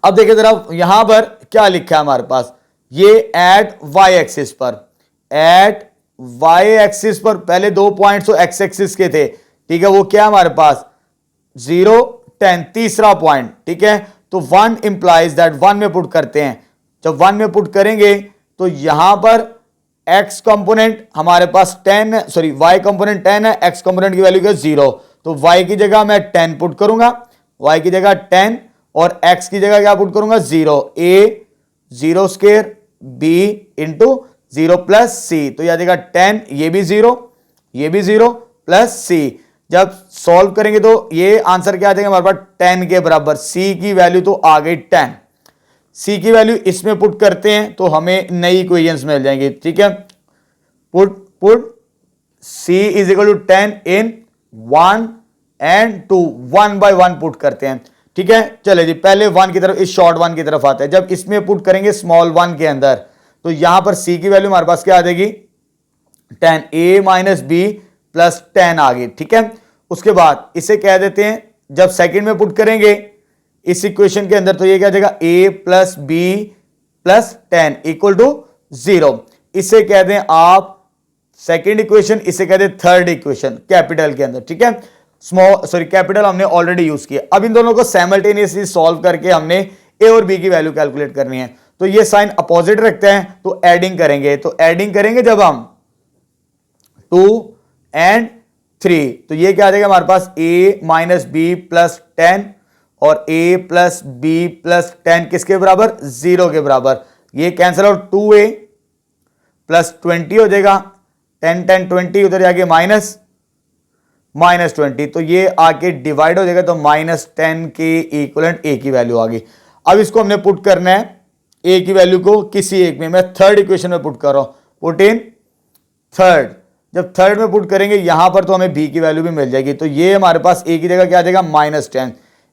अब देखिए जरा यहां पर क्या लिखा है हमारे पास, ये एट y एक्सिस पर, एट y एक्सिस पर पहले 2 पॉइंट्स एक्स एक्सिस के थे, ठीक है, वो क्या हमारे पास 0 10, तीसरा पॉइंट, ठीक है। तो 1 इंप्लाइज दैट, 1 में पुट करते हैं, जब 1 में पुट करेंगे तो यहां पर x कंपोनेंट हमारे पास 10, सॉरी y कंपोनेंट 10 है, x कंपोनेंट की वैल्यू क्या 0, तो y की जगह मैं 10 पुट करूंगा, y की जगह 10 और x की जगह क्या पुट करूंगा 0, a 0 square b into 0 plus c, तो यह आ जाएगा 10, ये भी 0, ये भी 0 प्लस सी। जब सॉल्व करेंगे तो ये आंसर क्या आ जाएगा हमारे पास 10 के बराबर, सी की वैल्यू तो आ गई 10, सी की वैल्यू इसमें पुट करते हैं तो हमें नई इक्वेशंस मिल जाएंगी, ठीक है। Put c is equal to 10 in 1 and 2, 1 by 1 put करते हैं, ठीक है। चले जी पहले 1 की तरफ, इस शॉर्ट 1 की तरफ आते हैं। जब इसमें पुट करेंगे स्मॉल 1 के अंदर, तो यहां पर c की वैल्यू हमारे पास क्या आ जाएगी 10, a माइनस बी प्लस 10 आ गई, ठीक है। उसके बाद इसे कह देते हैं, जब सेकंड में पुट करेंगे इस इक्वेशन के अंदर, तो ये क्या जाएगा a plus B plus 10 equal to 0, इसे कह दें आप सेकंड इक्वेशन, इसे कह दें थर्ड इक्वेशन कैपिटल के अंदर, ठीक है। स्मॉल, सॉरी कैपिटल हमने ऑलरेडी यूज किया। अब इन दोनों को साइमल्टेनियसली सॉल्व करके हमने a और b की वैल्यू कैलकुलेट करनी है, तो ये साइन अपोजिट रखते हैं, तो एडिंग करेंगे, तो एडिंग करेंगे जब हम 2 एंड 3, तो ये क्या आ जाएगा हमारे पास a माइनस बी प्लस 10 और a प्लस बी प्लस 10 किसके बराबर 0 के बराबर, ये कैंसिल आउट, 2a प्लस 20 हो जाएगा, 10 10 20 उधर जाके माइनस 20, तो ये आके डिवाइड हो जाएगा, तो -10 के इक्विवेलेंट a की वैल्यू आ गई। अब इसको हमने पुट करना है a की वैल्यू को किसी एक में, मैं थर्ड इक्वेशन में पुट कर रहा हूं, पुट इन थर्ड। जब थर्ड में पुट करेंगे यहां पर तो हमें b की वैल्यू भी मिल जाएगी, तो ये हमारे पास a की जगह क्या आ जाएगा -10,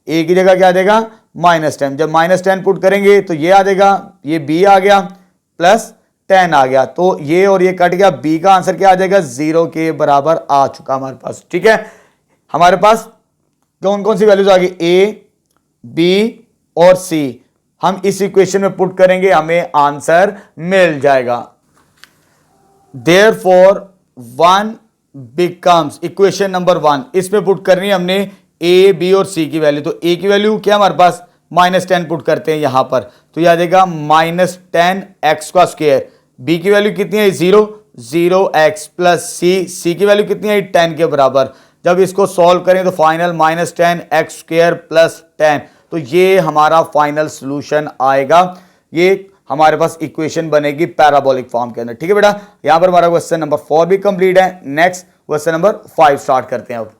a की जगह क्या आ जाएगा -10। जब -10 पुट करेंगे तो ये आ जाएगा, ये b आ गया प्लस 10 आ गया, तो ये और ये कट गया, b का आंसर क्या आ जाएगा 0 के बराबर आ चुका हमारे पास, ठीक है। हमारे पास कौन कौन सी वैल्यूज आ गई, a b और c, हम इस इक्वेशन में पुट करेंगे हमें आंसर मिल जाएगा। Therefore 1 becomes इक्वेशन नंबर 1, इसमें पुट करनी है हमने a b और c की वैल्यू, तो a की वैल्यू क्या हमारे पास -10 पुट करते हैं यहां पर, तो यह आ जाएगा -10 x का स्क्वायर, b की वैल्यू कितनी है 0, 0x प्लस c की वैल्यू कितनी है 10 के बराबर। जब इसको सॉल्व करें तो फाइनल -10 x स्क्वायर प्लस 10, तो ये हमारा फाइनल सॉल्यूशन आएगा, ये हमारे पास इक्वेशन बनेगी पैराबोलिक फॉर्म के अंदर, ठीक है बेटा। यहां पर हमारा क्वेश्चन नंबर 4 भी कंप्लीट है। नेक्स्ट क्वेश्चन नंबर 5 स्टार्ट करते हैं। अब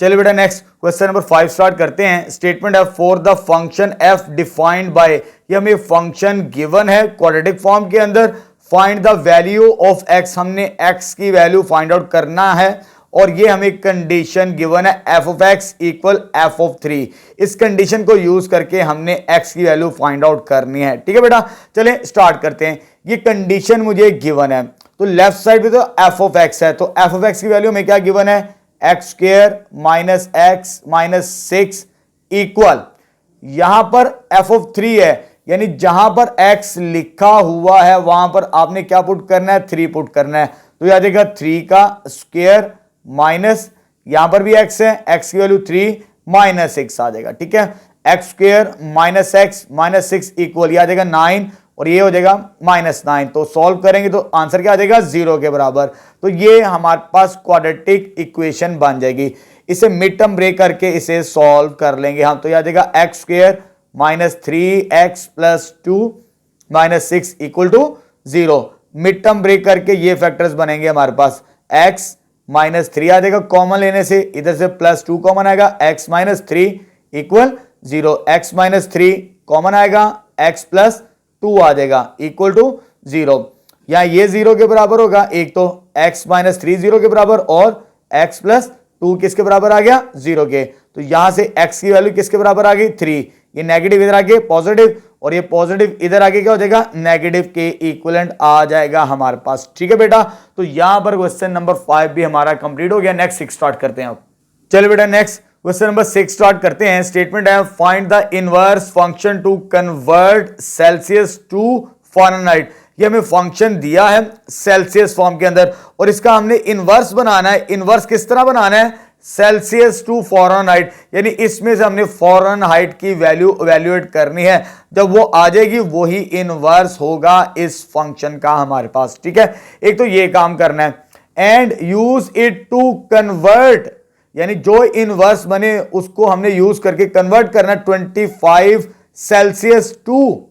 चलिए बेटा नेक्स्ट क्वेश्चन नंबर 5 स्टार्ट करते हैं। स्टेटमेंट है for the function f defined by, ये हमें फंक्शन गिवन है क्वाड्रेटिक फॉर्म के अंदर, find the value of x, हमने x की वैल्यू फाइंड आउट करना है, और ये हमें कंडीशन गिवन है f of x equal f of 3। इस कंडीशन को यूज करके हमने x की वैल्यू फाइंड आउट करनी है, ठीक है बेटा। चलें स्टार्ट करते हैं। ये कंडीशन मुझे गिवन है, तो लेफ्ट साइड पे तो f ऑफ x है, तो f ऑफ x की वैल्यू हमें क्या गिवन है x square minus x minus 6 equal, यहां पर f ऑफ 3 है, यानी जहां पर x लिखा हुआ है वहां पर आपने क्या पुट करना है 3 पुट करना है, तो यह आ जाएगा 3 का स्क्वायर माइनस, यहां पर भी x है, x की वैल्यू 3 माइनस 6 आ जाएगा, ठीक है। x square minus x minus 6 equal, यह आ जाएगा 9 और ये हो जाएगा -9, तो सॉल्व करेंगे तो आंसर क्या आ जाएगा 0 के बराबर। तो ये हमारे पास क्वाड्रेटिक इक्वेशन बन जाएगी। इसे मिड टर्म ब्रेक करके इसे सॉल्व कर लेंगे हम, तो यह आ जाएगा x square minus 3x plus 2 minus 6 equal to 0। Mid term break करके ये फैक्टर्स बनेंगे हमारे पास, x माइनस 3 आ जाएगा कॉमन लेने से, इधर से प्लस 2 कॉमन आएगा, x minus 3 equal 0, x minus 3 common आएगा, x प्लस 2 आ जाएगा इक्वल टू 0। यहां ये 0 के बराबर होगा, एक तो x माइनस 3 0 के बराबर और x प्लस 2 किसके बराबर आ गया, 0 के। तो यहां से x की वैल्यू किसके बराबर आ गई, 3। ये नेगेटिव इधर आके पॉजिटिव और ये पॉजिटिव इधर आके क्या हो जाएगा, नेगेटिव के इक्विवेलेंट आ जाएगा हमारे पास। ठीक है बेटा, तो यहां पर क्वेश्चन नंबर 5 भी हमारा कंप्लीट हो गया। नेक्स्ट 6 स्टार्ट करते हैं अब। चलो बेटा नेक्स्ट क्वेश्चन नंबर 6 स्टार्ट करते हैं। स्टेटमेंट है find the inverse function to convert Celsius to Fahrenheit. ये हमें फंक्शन दिया है सेल्सियस फॉर्म के अंदर और इसका हमने इनवर्स बनाना है। इनवर्स किस तरह बनाना है, सेल्सियस टू फ़ारेनहाइट, यानी इसमें से हमने फ़ारेनहाइट की वैल्यू इवैल्यूएट करनी है। जब वो आ जाएगी वही इनवर्स होगा इस फंक्शन का हमारे पास। ठीक है, एक तो ये काम करना है and use it to convert, यानी जो इनवर्स बने उसको हमने यूज करके कन्वर्ट करना 25 सेल्सियस टू,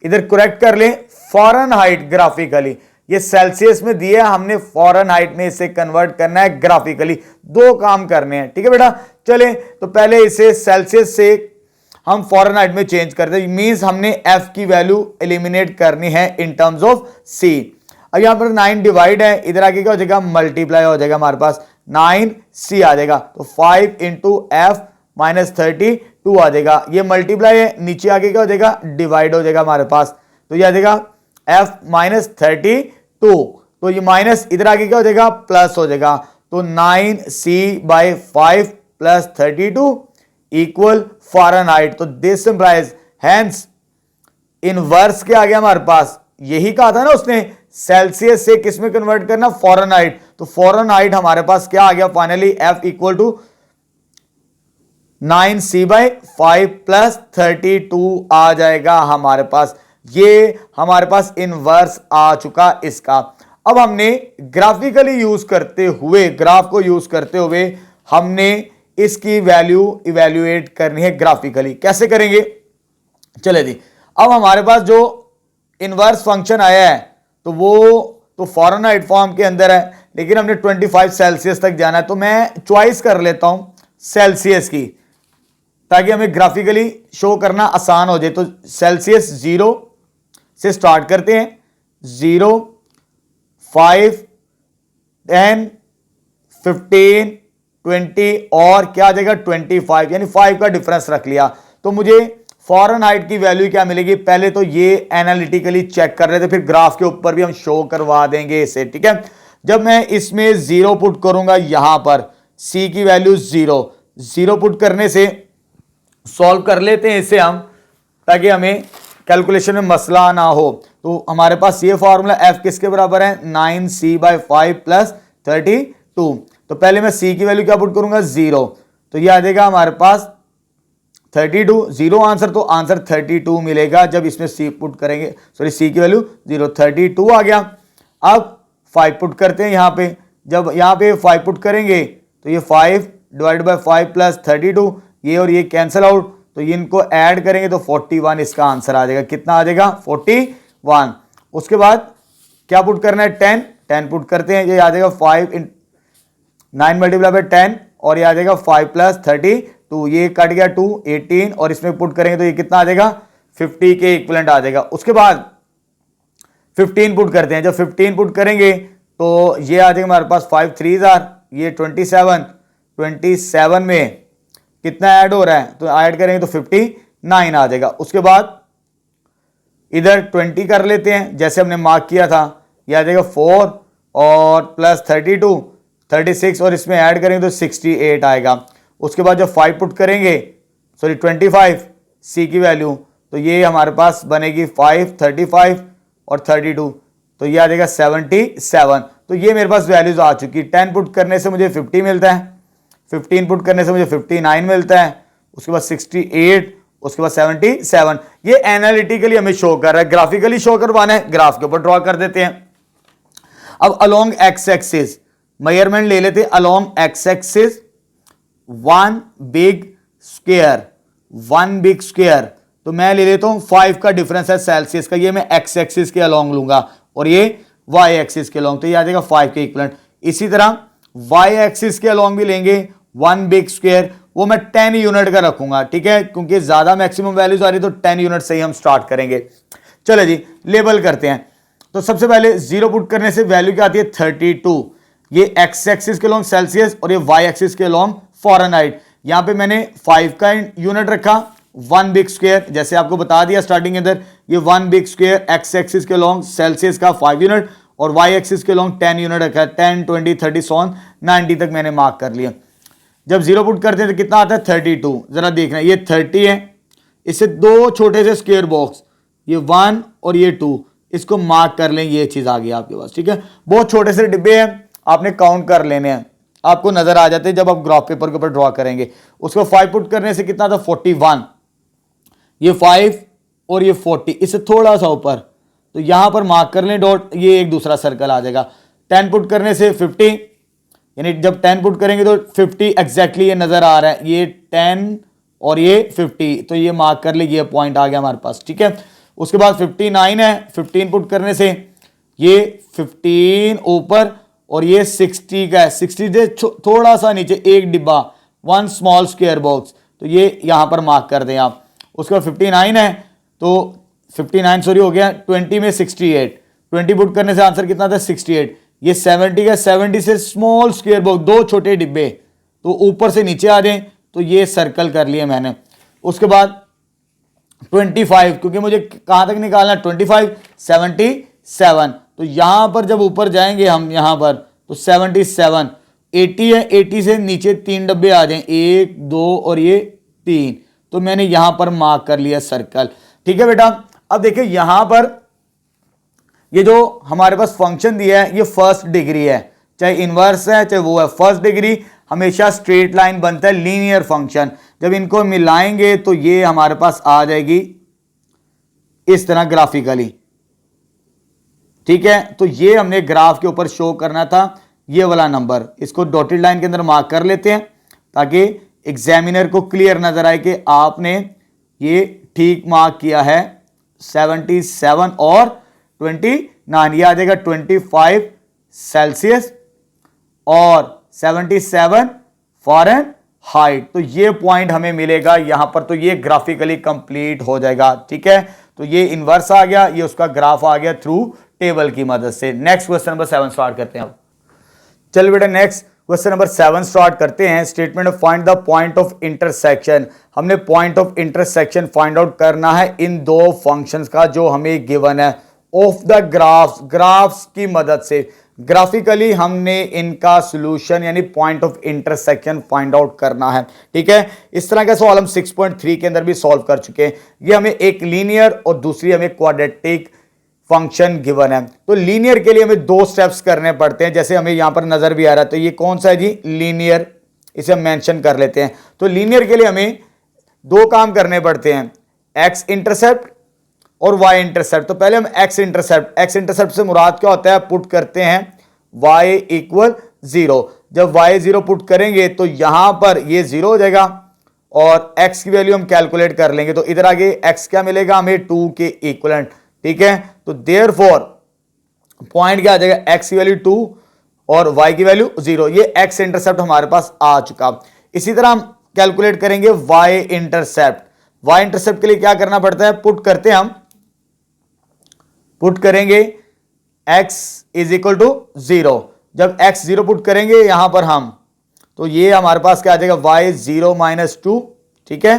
इधर करेक्ट कर लें, फ़ारेनहाइट ग्राफिकली। ये सेल्सियस में दिया, हमने फ़ारेनहाइट में इसे कन्वर्ट करना है ग्राफिकली। दो काम करने हैं। ठीक है बेटा, चलें तो पहले इसे सेल्सियस से हम फ़ारेनहाइट में चेंज कर दें। मींस हमने f की वैल्यू एलिमिनेट करनी है इन टर्म्स ऑफ c। अब यहां पर 9 डिवाइड है, इधर आगे क्या हो जाएगा, मल्टीप्लाई हो जाएगा, हमारे पास 9c आ जाएगा। तो 5 इंटू f माइनस 32 आ जाएगा। ये मल्टीप्लाई है, नीचे आगे क्या हो जाएगा, डिवाइड हो जाएगा हमारे पास। तो ये आ जाएगा f माइनस 32, तो ये माइनस इधर आगे क्या हो जाएगा, प्लस हो जाएगा। तो 9c by 5 plus 32 equal Fahrenheit. तो दिस सिंप्लाइज हैंस इनवर्स क्या आ गया हमारे पास, यही कहा था ना उसने, सेल्सियस से किस में कन्वर्ट करना, फ़ारेनहाइट। तो फ़ारेनहाइट हमारे पास क्या आ गया finally, f equal to 9c by 5 plus 32 आ जाएगा हमारे पास। ये हमारे पास इनवर्स आ चुका इसका। अब हमने ग्राफिकली यूज करते हुए, ग्राफ को यूज करते हुए हमने इसकी वैल्यू इवैल्यूएट करनी है ग्राफिकली। कैसे करेंगे, चले जी। अब हमारे पास जो इनवर्स फंक्शन आया है तो वो तो फ़ारेनहाइट फॉर्म के अंदर है, लेकिन हमने 25 सेल्सियस तक जाना है। तो मैं चॉइस कर लेता हूं सेल्सियस की, ताकि हमें ग्राफिकली शो करना आसान हो जाए। तो सेल्सियस 0 से स्टार्ट करते हैं, 0, 5, 10, 15, 20 और क्या आ जाएगा 25, यानी 5 का डिफरेंस रख लिया। तो मुझे फ़ारेनहाइट की वैल्यू क्या मिलेगी, पहले तो ये एनालिटिकली चेक कर रहे थे, फिर ग्राफ के ऊपर भी हम शो करवा देंगे इसे। ठीक है, जब मैं इसमें 0 पुट करूंगा, यहां पर c की वैल्यू 0 पुट करने से सॉल्व कर लेते हैं इसे हम, ताकि हमें कैलकुलेशन में मसला ना हो। तो हमारे पास ये फॉर्मूला f किसके बराबर है, 9c बाई 5 प्लस 32। तो पहले मैं c की वैल्यू क्या पुट करूंगा, 0। तो ये आ जाएगा हमारे पास 32, 0 आंसर, तो आंसर 32 मिलेगा जब इसमें c पुट करेंगे। सॉरी, c की वैल्यू 0, 32 आ गया। अब 5 पुट करते हैं यहाँ पे, जब यहाँ पे 5 पुट करेंगे तो ये 5 डिवाइड बाई 5 प्लस 32, ये और ये कैंसिल आउट, तो ये इनको ऐड करेंगे तो 41 इसका आंसर आ जाएगा। कितना आ जाएगा, 41। उसके बाद क्या पुट करना है, 10 पुट करते हैं, ये आ जाएगा 5 9 मल्टीप्लाई बाई 10 और ये आ जाएगा 5 प्लस 32, ये कट गया 2, 18 और इसमें पुट करेंगे तो ये कितना आ जाएगा, 50 के इक्विवेलेंट आ जाएगा। उसके बाद 15 पुट करते हैं, जब 15 पुट करेंगे तो ये आ जाएगा हमारे पास 5 3 ये 27 में कितना ऐड हो रहा है, तो ऐड करेंगे तो 59 आ जाएगा। उसके बाद इधर 20 कर लेते हैं जैसे हमने मार्क किया था, ये आ जाएगा 4 और प्लस 32 36 और इसमें ऐड करेंगे तो 68 आएगा। उसके बाद जब 5 पुट करेंगे, सॉरी 25 c की वैल्यू, तो ये हमारे पास बनेगी 5 35 और 32, तो ये आ जाएगा 77। तो ये मेरे पास वैल्यूज आ चुकी। 10 पुट करने से मुझे 50 मिलता है, 15 पुट करने से मुझे 59 मिलता है, उसके बाद 68, उसके बाद 77। ये एनालिटिकली हमें शो कर रहा है, ग्राफिकली शो करवाना है, ग्राफ के ऊपर ड्रॉ कर देते हैं। अब अलोंग एक्स एक्सिस मेजरमेंट ले लेते हैं, along x axis 1 big square, तो मैं ले लेता हूं 5 का डिफरेंस है सेल्सियस का, ये मैं एक्स एक्सिस के अलॉन्ग लूंगा और ये वाई एक्सिस के अलॉन्ग, तो ये आ जाएगा 5 के इक्वलेंट। इसी तरह वाई एक्सिस के अलॉन्ग भी लेंगे 1 बिग स्क्वायर, वो मैं 10 यूनिट का रखूंगा, ठीक है, क्योंकि ज्यादा मैक्सिमम वैल्यूज आ रही तो 10 यूनिट से ही हम स्टार्ट करेंगे। चलो जी लेबल करते हैं। तो सबसे पहले 0 पुट करने से वैल्यू क्या आती है 32, ये एक्स एक्सिस के लॉन्ग सेल्सियस और ये वाई एक्सिस के लॉन्ग फॉरेनहाइट। यहां पे मैंने 5 का यूनिट रखा, 1 बिग स्क्वायर, जैसे आपको बता दिया स्टार्टिंग के अंदर, ये 1 बिग स्क्वायर एक्स एक्सिस के लॉन्ग सेल्सियस का 5 यूनिट और वाई एक्सिस के लॉन्ग 10 यूनिट रखा है, 10 20 30 सॉन 90 तक मैंने मार्क कर लिया। जब 0 पुट करते हैं तो कितना आता है 32, जरा देखना ये 30 है, इससे दो छोटे से स्क्वायर बॉक्स, ये 1 और ये 2, इसको मार्क कर लें, ये चीज आ गई आपके पास, ठीक है। बहुत छोटे से डिब्बे हैं, आपने काउंट कर लेने हैं, आपको नजर आ जाते हैं जब आप ग्राफ पेपर के ऊपर ड्रॉ करेंगे। उसको 5 पुट करने से कितना था 41, ये 5 और ये 40, इससे थोड़ा सा ऊपर, तो यहां पर मार्क कर लें डॉट, ये एक दूसरा सर्कल आ जाएगा। 10 पुट करने से 50, यानी जब 10 पुट करेंगे तो 50 एग्जैक्टली ये नजर आ रहा है, ये 10 और ये 50, तो ये मार्क कर ले, ये पॉइंट आ गया हमारे पास, ठीक है। उसके बाद 59 है, 15 पुट करने से ये 15 ऊपर और ये 60 का है, 60 से थोड़ा सा नीचे एक डिब्बा, 1 स्मॉल स्क्वायर बॉक्स, तो ये यहां पर मार्क कर दें आप। उसके बाद 59 है, तो 59 सॉरी हो गया, 20 में 68, 20 पुट करने से आंसर कितना था 68, ये 70 का, 70 से स्मॉल स्क्वायर बॉक्स, दो छोटे डिब्बे, तो ऊपर से नीचे आ जाए, तो ये सर्कल कर लिए मैंने। उसके बाद 25, क्योंकि मुझे कहां तक निकालना है 25 77, तो यहां पर जब ऊपर जाएंगे हम यहां पर तो 77, 80 है, 80 से नीचे 3 डब्बे आ जाएं, 1 2 और ये 3, तो मैंने यहां पर मार्क कर लिया सर्कल, ठीक है बेटा। अब देखिए यहां पर ये जो हमारे पास फंक्शन दिया है ये फर्स्ट डिग्री है, चाहे इनवर्स है चाहे वो है, फर्स्ट डिग्री हमेशा स्ट्रेट लाइन बनता है, लीनियर फंक्शन। जब इनको मिलाएंगे तो ये हमारे पास आ जाएगी इस तरह ग्राफिकली, ठीक है। तो ये हमने ग्राफ के ऊपर शो करना था, ये वाला नंबर, इसको डॉटेड लाइन के अंदर मार्क कर लेते हैं ताकि एग्जामिनर को क्लियर नजर आए कि आपने ये ठीक मार्क किया है। 77 और 29, ये आ जाएगा 25 सेल्सियस और 77 फ़ारेनहाइट, तो ये पॉइंट हमें मिलेगा यहां पर, तो ये ग्राफिकली कंप्लीट हो जाएगा, ठीक है। तो ये इनवर्स आ गया, ये उसका ग्राफ आ गया थ्रू टेबल की मदद से। नेक्स्ट क्वेश्चन नंबर 7 स्टार्ट करते हैं अब। चल बेटा नेक्स्ट क्वेश्चन नंबर 7 स्टार्ट करते हैं। Statement of find the point of intersection, हमने point of intersection find out करना है इन दो फंक्शंस का जो हमें गिवन है ऑफ द ग्राफ्स की मदद से। ग्राफिकली हमने इनका सॉल्यूशन यानी point of intersection find out करना है, ठीक है। इस तरह का सवाल हम 6.3 के अंदर भी सॉल्व कर चुके हैं। ये हमें एक लीनियर और दूसरी हमें क्वाड्रेटिक फंक्शन गिवन है। तो लीनियर के लिए हमें दो स्टेप्स करने पड़ते हैं, जैसे हमें यहां पर नजर भी आ रहा है, तो ये कौन सा है जी लीनियर, इसे हम मेंशन कर लेते हैं। तो लीनियर के लिए हमें दो काम करने पड़ते हैं, एक्स इंटरसेप्ट और वाई इंटरसेप्ट। तो पहले हम एक्स इंटरसेप्ट से मुराद क्या होता है, पुट करते हैं वाई इक्वल 0। जब वाई 0 पुट करेंगे तो यहां पर ये 0 हो जाएगा और एक्स की वैल्यू हम कैलकुलेट कर लेंगे, तो इधर आगे एक्स क्या मिलेगा हमें 2 के इक्वलेंट, ठीक है। तो देयरफॉर पॉइंट क्या आ जाएगा, एक्स की वैल्यू 2 और वाई की वैल्यू 0, ये एक्स इंटरसेप्ट हमारे पास आ चुका। इसी तरह हम कैलकुलेट करेंगे वाई इंटरसेप्ट। वाई इंटरसेप्ट के लिए क्या करना पड़ता है, पुट करते हैं हम, पुट करेंगे x इज इक्वल टू 0। जब x 0 पुट करेंगे यहां पर हम, तो ये हमारे पास क्या आ जाएगा y 0 माइनस 2, ठीक है।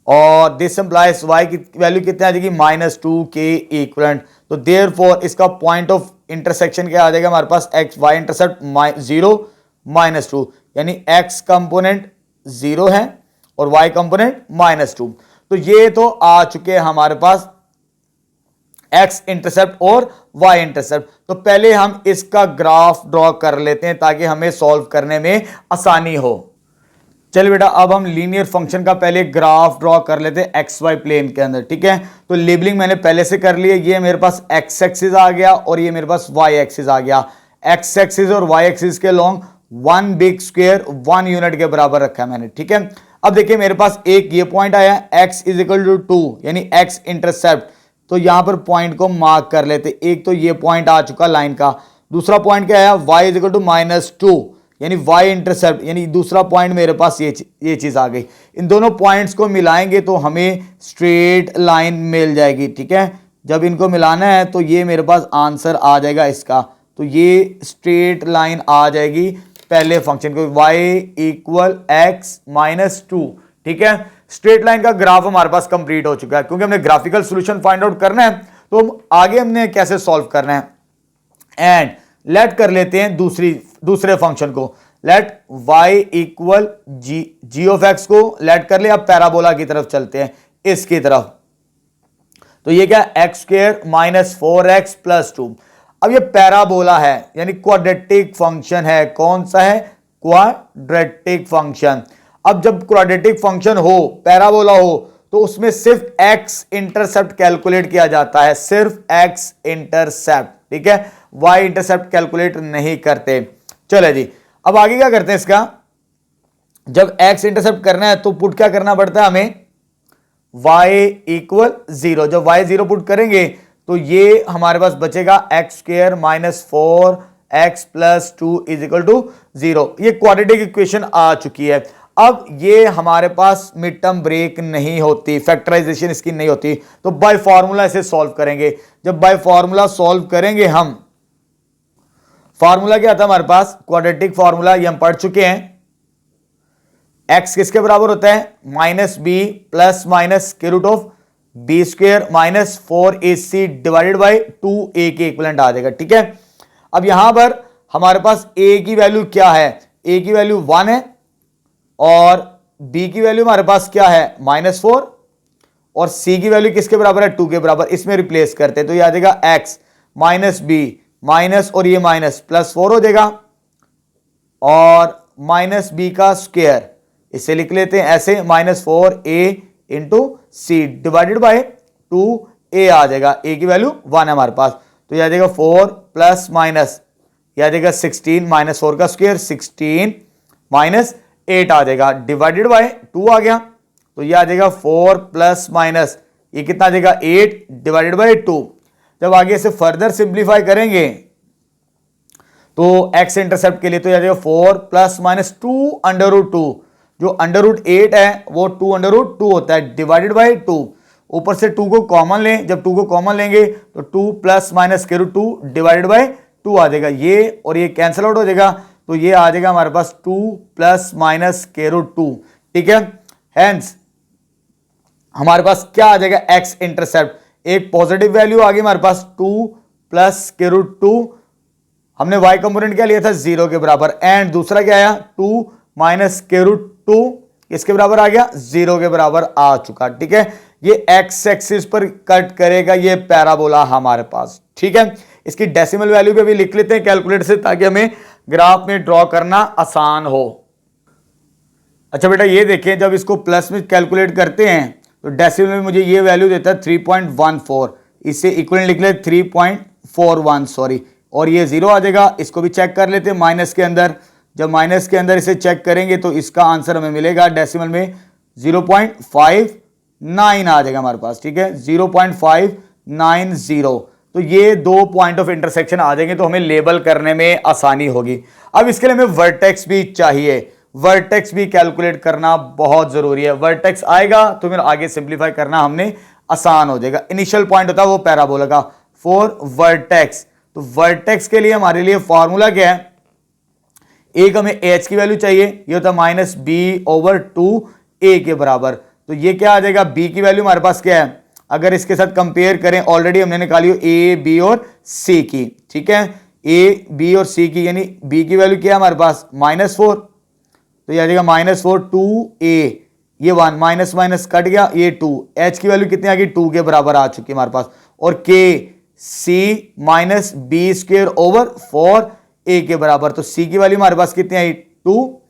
और दिस इंप्लाइज y की वैल्यू कितनी आ जाएगी -2 के इक्वलेंट। तो देयरफॉर इसका पॉइंट ऑफ इंटरसेक्शन क्या आ जाएगा हमारे पास, x y इंटरसेप्ट 0 -2, यानी x कंपोनेंट 0 है और y कंपोनेंट -2। तो ये तो आ चुके हमारे पास एक्स इंटरसेप्ट और वाई इंटरसेप्ट। तो पहले हम इसका ग्राफ ड्रॉ कर लेते हैं ताकि हमें सॉल्व करने में आसानी हो। चलिए बेटा अब हम लीनियर फंक्शन का पहले ग्राफ ड्रॉ कर लेते हैं एक्स वाई प्लेन के अंदर, ठीक है। तो लेबलिंग मैंने पहले से कर ली है, ये मेरे पास एक्स एक्सिस आ गया और ये मेरे पास वाई एक्सिस आ गया। एक्स एक्सिस और वाई एक्सिस के लॉन्ग 1 बिग स्क्वायर 1 यूनिट के बराबर रखा है मैंने, ठीक है। अब देखिए मेरे पास एक ये पॉइंट आया x इज इक्वल टू 2 यानी x इंटरसेप्ट, तो यहां पर पॉइंट को मार्क कर लेते। एक तो ये पॉइंट आ चुका लाइन का। दूसरा पॉइंट क्या आया y इज इक्वल टू -2 यानी y इंटरसेप्ट, यानी दूसरा पॉइंट मेरे पास ये चीज आ गई। इन दोनों पॉइंट्स को मिलाएंगे तो हमें स्ट्रेट लाइन मिल जाएगी। ठीक है, जब इनको मिलाना है तो ये मेरे पास आंसर आ जाएगा इसका, तो ये स्ट्रेट लाइन आ जाएगी पहले फंक्शन को y इक्वल x -2। ठीक है, स्ट्रेट लाइन का ग्राफ हमारे पास कंप्लीट हो चुका है। क्योंकि हमने ग्राफिकल सॉल्यूशन फाइंड आउट करना है तो हम आगे हमने कैसे सॉल्व करना है, एंड लेट कर लेते हैं दूसरे फंक्शन को। Let y equal g of x को लेट कर ले। अब पैराबोला की तरफ चलते हैं, इसकी तरफ। तो ये क्या, एक्स स्क्वायर -4x + 2। अब ये पैराबोला है यानी क्वाड्रेटिक फंक्शन है। कौन सा है, क्वाड्रेटिक फंक्शन। अब जब क्वाड्रेटिक फंक्शन हो, पैराबोला हो, तो उसमें सिर्फ x इंटरसेप्ट कैलकुलेट किया जाता है, सिर्फ x इंटरसेप्ट। ठीक है, y इंटरसेप्ट कैलकुलेट नहीं करते। चले जी, अब आगे क्या करते हैं इसका। जब x इंटरसेप्ट करना है तो पुट क्या करना पड़ता है हमें, y इक्वल 0। जब y 0 पुट करेंगे तो ये हमारे पास बचेगा x स्क्वायर -4x + 2 = 0। ये क्वाड्रेटिक इक्वेशन आ चुकी है। अब ये हमारे पास मिड टर्म ब्रेक नहीं होती, फैक्टराइजेशन इसकी नहीं होती, तो बाय फॉर्मूला इसे सॉल्व करेंगे। जब बाय फॉर्मूला सॉल्व करेंगे हम, फॉर्मूला क्या था हमारे पास, क्वाड्रेटिक फॉर्मूला ये हम पढ़ चुके हैं। x किसके बराबर होता है, -b ± b² -4ac divided by 2a के इक्विवेलेंट आ जाएगा। ठीक है, अब यहां पर हमारे पास a की वैल्यू क्या है, a की वैल्यू 1 है और b की वैल्यू हमारे पास क्या है, -4, और c की वैल्यू किसके बराबर है, 2 के बराबर। इसमें रिप्लेस करते हैं तो ये आ जाएगा x -b माइनस और ये माइनस +4 हो जाएगा, और -b का स्क्वायर इसे लिख लेते हैं ऐसे, -4a × c divided by 2a आ जाएगा। a की वैल्यू 1 है हमारे पास, तो यह आ जाएगा 4 + माइनस, यह आ जाएगा 16 -4 का स्क्वायर 16 -8 आ जाएगा, डिवाइडेड बाय 2 आ गया, तो यह आ जाएगा 4 + माइनस, ये कितना आ जाएगा 8 डिवाइडेड बाय 2। जब आगे से फर्दर सिंप्लीफाई करेंगे तो x इंटरसेप्ट के लिए तो यह आ जाएगा 4 ± 2√2, जो √8 है वो 2√2 होता है, डिवाइडेड बाय 2। ऊपर से 2 को कॉमन लें, जब 2 को कॉमन लेंगे तो 2 ± 2 डिवाइडेड बाय 2 आ जाएगा, ये और ये कैंसिल आउट हो जाएगा, तो ये आ जाएगा हमारे पास 2 ± 2। ठीक है, हेंस हमारे पास क्या आ जाएगा, x इंटरसेप्ट एक पॉजिटिव वैल्यू आ गई हमारे पास 2 + 2, हमने y कंपोनेंट क्या लिया था 0 के बराबर, एंड दूसरा क्या आया 2 - 2 इसके बराबर आ गया 0 के बराबर आ चुका। ठीक है, ये x एक्सिस पर कट करेगा ये पैराबोला हमारे पास। ठीक है, इसकी डेसिमल वैल्यू भी अभी लिख लेते हैं कैलकुलेटर से, ताकि हमें ग्राफ में ड्रॉ करना आसान हो। अच्छा बेटा ये देखें, जब इसको प्लस में कैलकुलेट करते हैं तो डेसिमल में मुझे ये वैल्यू देता है 3.14, इससे इक्विवेलेंट लिख ले 3.41 सॉरी, और ये 0 आ जाएगा। इसको भी चेक कर लेते हैं माइनस के अंदर, जब माइनस के अंदर इसे चेक करेंगे तो इसका आंसर हमें मिलेगा डेसिमल में 0.59 आ जाएगा हमारे पास। ठीक है, 0.590, तो ये 2 पॉइंट ऑफ इंटरसेक्शन आ जाएंगे, तो हमें लेबल करने में आसानी होगी। अब इसके लिए हमें वर्टेक्स भी चाहिए, वर्टेक्स भी कैलकुलेट करना बहुत जरूरी है। वर्टेक्स आएगा तो फिर आगे सिंप्लीफाई करना हमने आसान हो जाएगा। इनिशियल पॉइंट होता है वो पैराबोला का फॉर वर्टेक्स, तो वर्टेक्स के लिए हमारे लिए फॉर्मूला क्या है, एक हमें h की वैल्यू चाहिए, ये होता है -b/2a के बराबर, तो ये क्या आ जाएगा, b की वैल्यू हमारे पास क्या है, अगर इसके साथ कंपेयर करें ऑलरेडी हमने निकाली a b और c की। ठीक है, a b और c की, यानी b की वैल्यू क्या है हमारे पास -4, तो ये आ जाएगा -4 2a, ये 1 माइनस माइनस कट गया, ये 2, h की वैल्यू कितनी आ गई 2 के बराबर आ चुकी है हमारे पास, और k c -b² / 4a के बराबर, तो c की वैल्यू हमारे पास कितनी आई 2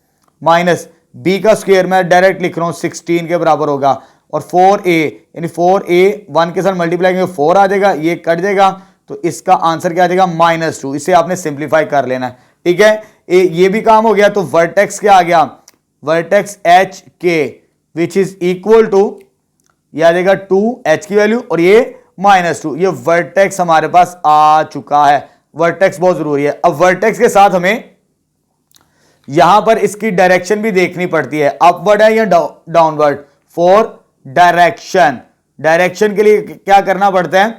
माइनस b का स्क्वायर मैं डायरेक्ट लिख रहा हूं 16 के बराबर होगा, और 4a यानी 4a 1 के साथ मल्टीप्लाई करेंगे 4 आ जाएगा, ये कट जाएगा, तो इसका आंसर क्या आ जाएगा -2। इसे आपने सिंप्लीफाई कर लेना है। ठीक है, ये भी काम हो गया, तो वर्टेक्स क्या आ गया वर्टेक्स एच के विच इज इक्वल टू, ये आ जाएगा 2h की वैल्यू और ये -2। ये वर्टेक्स हमारे पास आ चुका है। वर्टेक्स बहुत जरूरी है। अब वर्टेक्स के साथ हमें यहां पर इसकी डायरेक्शन भी देखनी पड़ती है, अपवर्ड है या डाउनवर्ड। फॉर डायरेक्शन के लिए क्या करना पड़ता है,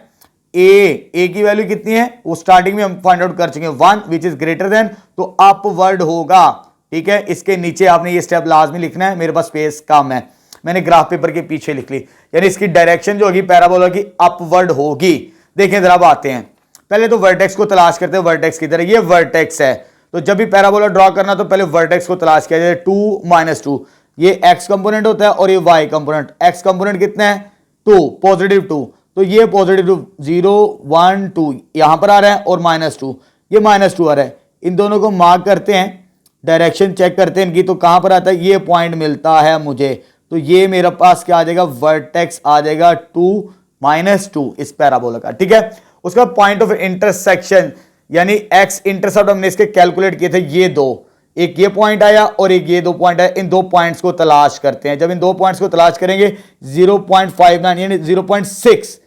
ए की वैल्यू कितनी है वो स्टार्टिंग में हम फाइंड आउट कर चुके हैं, 1 विच इज ग्रेटर देन, तो अपवर्ड होगा। ठीक है, इसके नीचे आपने ये स्टेप लाजमी लिखना है। मेरे पास स्पेस कम है, मैंने ग्राफ पेपर के पीछे लिख ली, यानी इसकी डायरेक्शन जो होगी पैराबोला की अपवर्ड होगी। देखें जरा, अब आते हैं पहले तो वर्टेक्स को तलाश करते हैं। वर्टेक्स की तरह ये वर्टेक्स है, तो जब भी पैराबोला ड्रॉ करना तो पहले वर्टेक्स को तलाश किया जाए। 2 - 2 ये x कंपोनेंट होता है और ये y कंपोनेंट। x कंपोनेंट कितना है 2, पॉजिटिव 2, तो ये पॉजिटिव 2, 0 1 2 यहां पर आ रहा है और -2 ये -2 आ रहा है। इन दोनों को मार्क करते हैं, डायरेक्शन चेक करते हैं इनकी, तो कहां पर आता है, ये पॉइंट मिलता है मुझे, तो ये मेरे पास क्या आ जाएगा, वर्टेक्स आ जाएगा 2 - 2 इस पैराबोला का। ठीक है, उसका पॉइंट ऑफ इंटरसेक्शन यानी एक्स इंटरसेप्ट हमने इसके कैलकुलेट किए थे, ये दो, एक ये पॉइंट आया और एक ये 2 पॉइंट आया। इन 2 पॉइंट्स को तलाश करते हैं। जब इन 2 पॉइंट्स को तलाश करेंगे 0.59 यानी 0.6,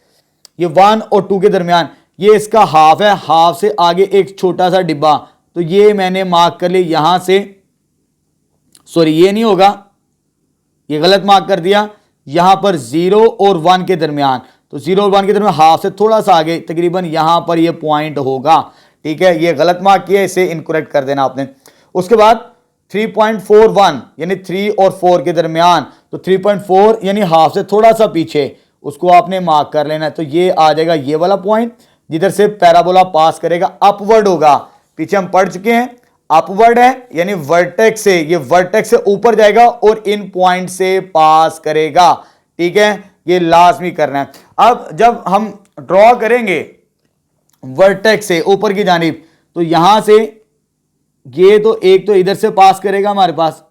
ये 1 और 2 के दरमियान, ये इसका हाफ है, हाफ से आगे एक छोटा सा डिब्बा, तो ये मैंने मार्क कर लिया यहां से, सॉरी ये नहीं होगा, ये गलत मार्क कर दिया, यहां पर 0 और 1 के दरमियान, तो 0 और 1 के दरमियान हाफ से थोड़ा सा आगे तकरीबन यहां पर ये पॉइंट होगा। ठीक है, ये गलत मार्क किया, इसे इनकरेक्ट कर देना आपने। उसके बाद 3.41 यानी 3 और 4 के दरमियान, तो 3.4 यानी हाफ से थोड़ा सा पीछे, उसको आपने मार्क कर लेना है। तो ये आ जाएगा ये वाला पॉइंट जिधर से पैराबोला पास करेगा, अपवर्ड होगा। पीछे हम पढ़ चुके हैं, अपवर्ड है यानी वर्टेक्स से, ये वर्टेक्स से ऊपर जाएगा और इन पॉइंट से पास करेगा। ठीक है, ये लाजमी करना है। अब जब हम ड्रॉ करेंगे वर्टेक्स से ऊपर की जानिब, तो यहां से ये तो एक तो इधर से पास करेगा हमारे पास,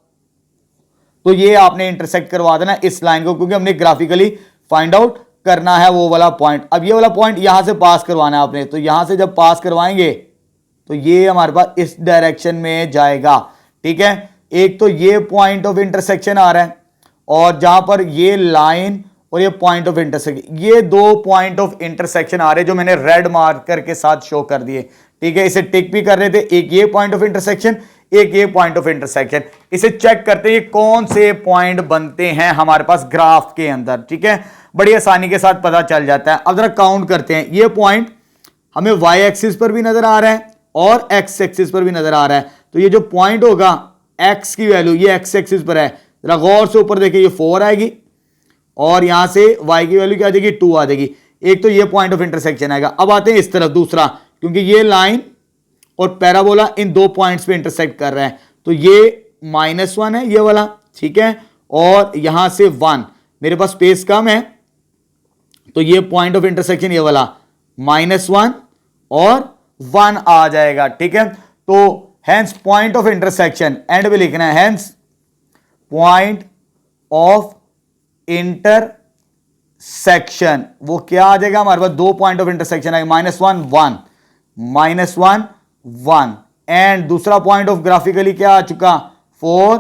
तो ये आपने इंटरसेक्ट करवा देना इस लाइन को, क्योंकि हमने ग्राफिकली फाइंड आउट करना है वो वाला पॉइंट। अब ये वाला पॉइंट यहां से पास करवाना है आपने, तो यहां से जब पास करवाएंगे तो ये हमारे पास इस डायरेक्शन में जाएगा। ठीक है, एक तो ये पॉइंट ऑफ इंटरसेक्शन आ रहा है और जहां पर ये लाइन और ये पॉइंट ऑफ इंटरसेक्शन, ये 2 पॉइंट ऑफ इंटरसेक्शन आ रहे हैं जो मैंने रेड मार्कर के साथ शो कर दिए। ठीक है, इसे टिक भी कर रहे थे, एक ये पॉइंट ऑफ इंटरसेक्शन, एक ये पॉइंट ऑफ इंटरसेक्शन। इसे चेक करते हैं कौन से पॉइंट बनते हैं हमारे पास ग्राफ के अंदर। ठीक है, बड़ी आसानी के साथ पता चल जाता है। अब जरा काउंट करते हैं, ये पॉइंट हमें y एक्सिस पर भी नजर आ रहा है और x एक्सिस पर भी नजर आ रहा है, तो ये जो पॉइंट होगा x की वैल्यू ये x एक्सिस पर है, जरा गौर से ऊपर देखिए, ये 4 आएगी और यहां से y की वैल्यू क्या आ जाएगी, 2 आ जाएगी। एक तो ये पॉइंट ऑफ इंटरसेक्शन आएगा। अब आते हैं इस तरफ दूसरा, क्योंकि ये लाइन और पैराबोला इन 2 पॉइंट्स पे इंटरसेक्ट कर रहा है, तो ये -1 है ये वाला। ठीक है, और यहां से 1, मेरे पास स्पेस कम है, तो ये पॉइंट ऑफ इंटरसेक्शन ये वाला -1 और 1 आ जाएगा। ठीक है, तो hence point of intersection and में लिखना है, हेंस पॉइंट ऑफ इंटरसेक्शन, वो क्या आ जाएगा हमारे पास, 2 पॉइंट ऑफ इंटरसेक्शन आएगा, -1 1 -1 1 एंड दूसरा पॉइंट ऑफ ग्राफिकली क्या आ चुका, 4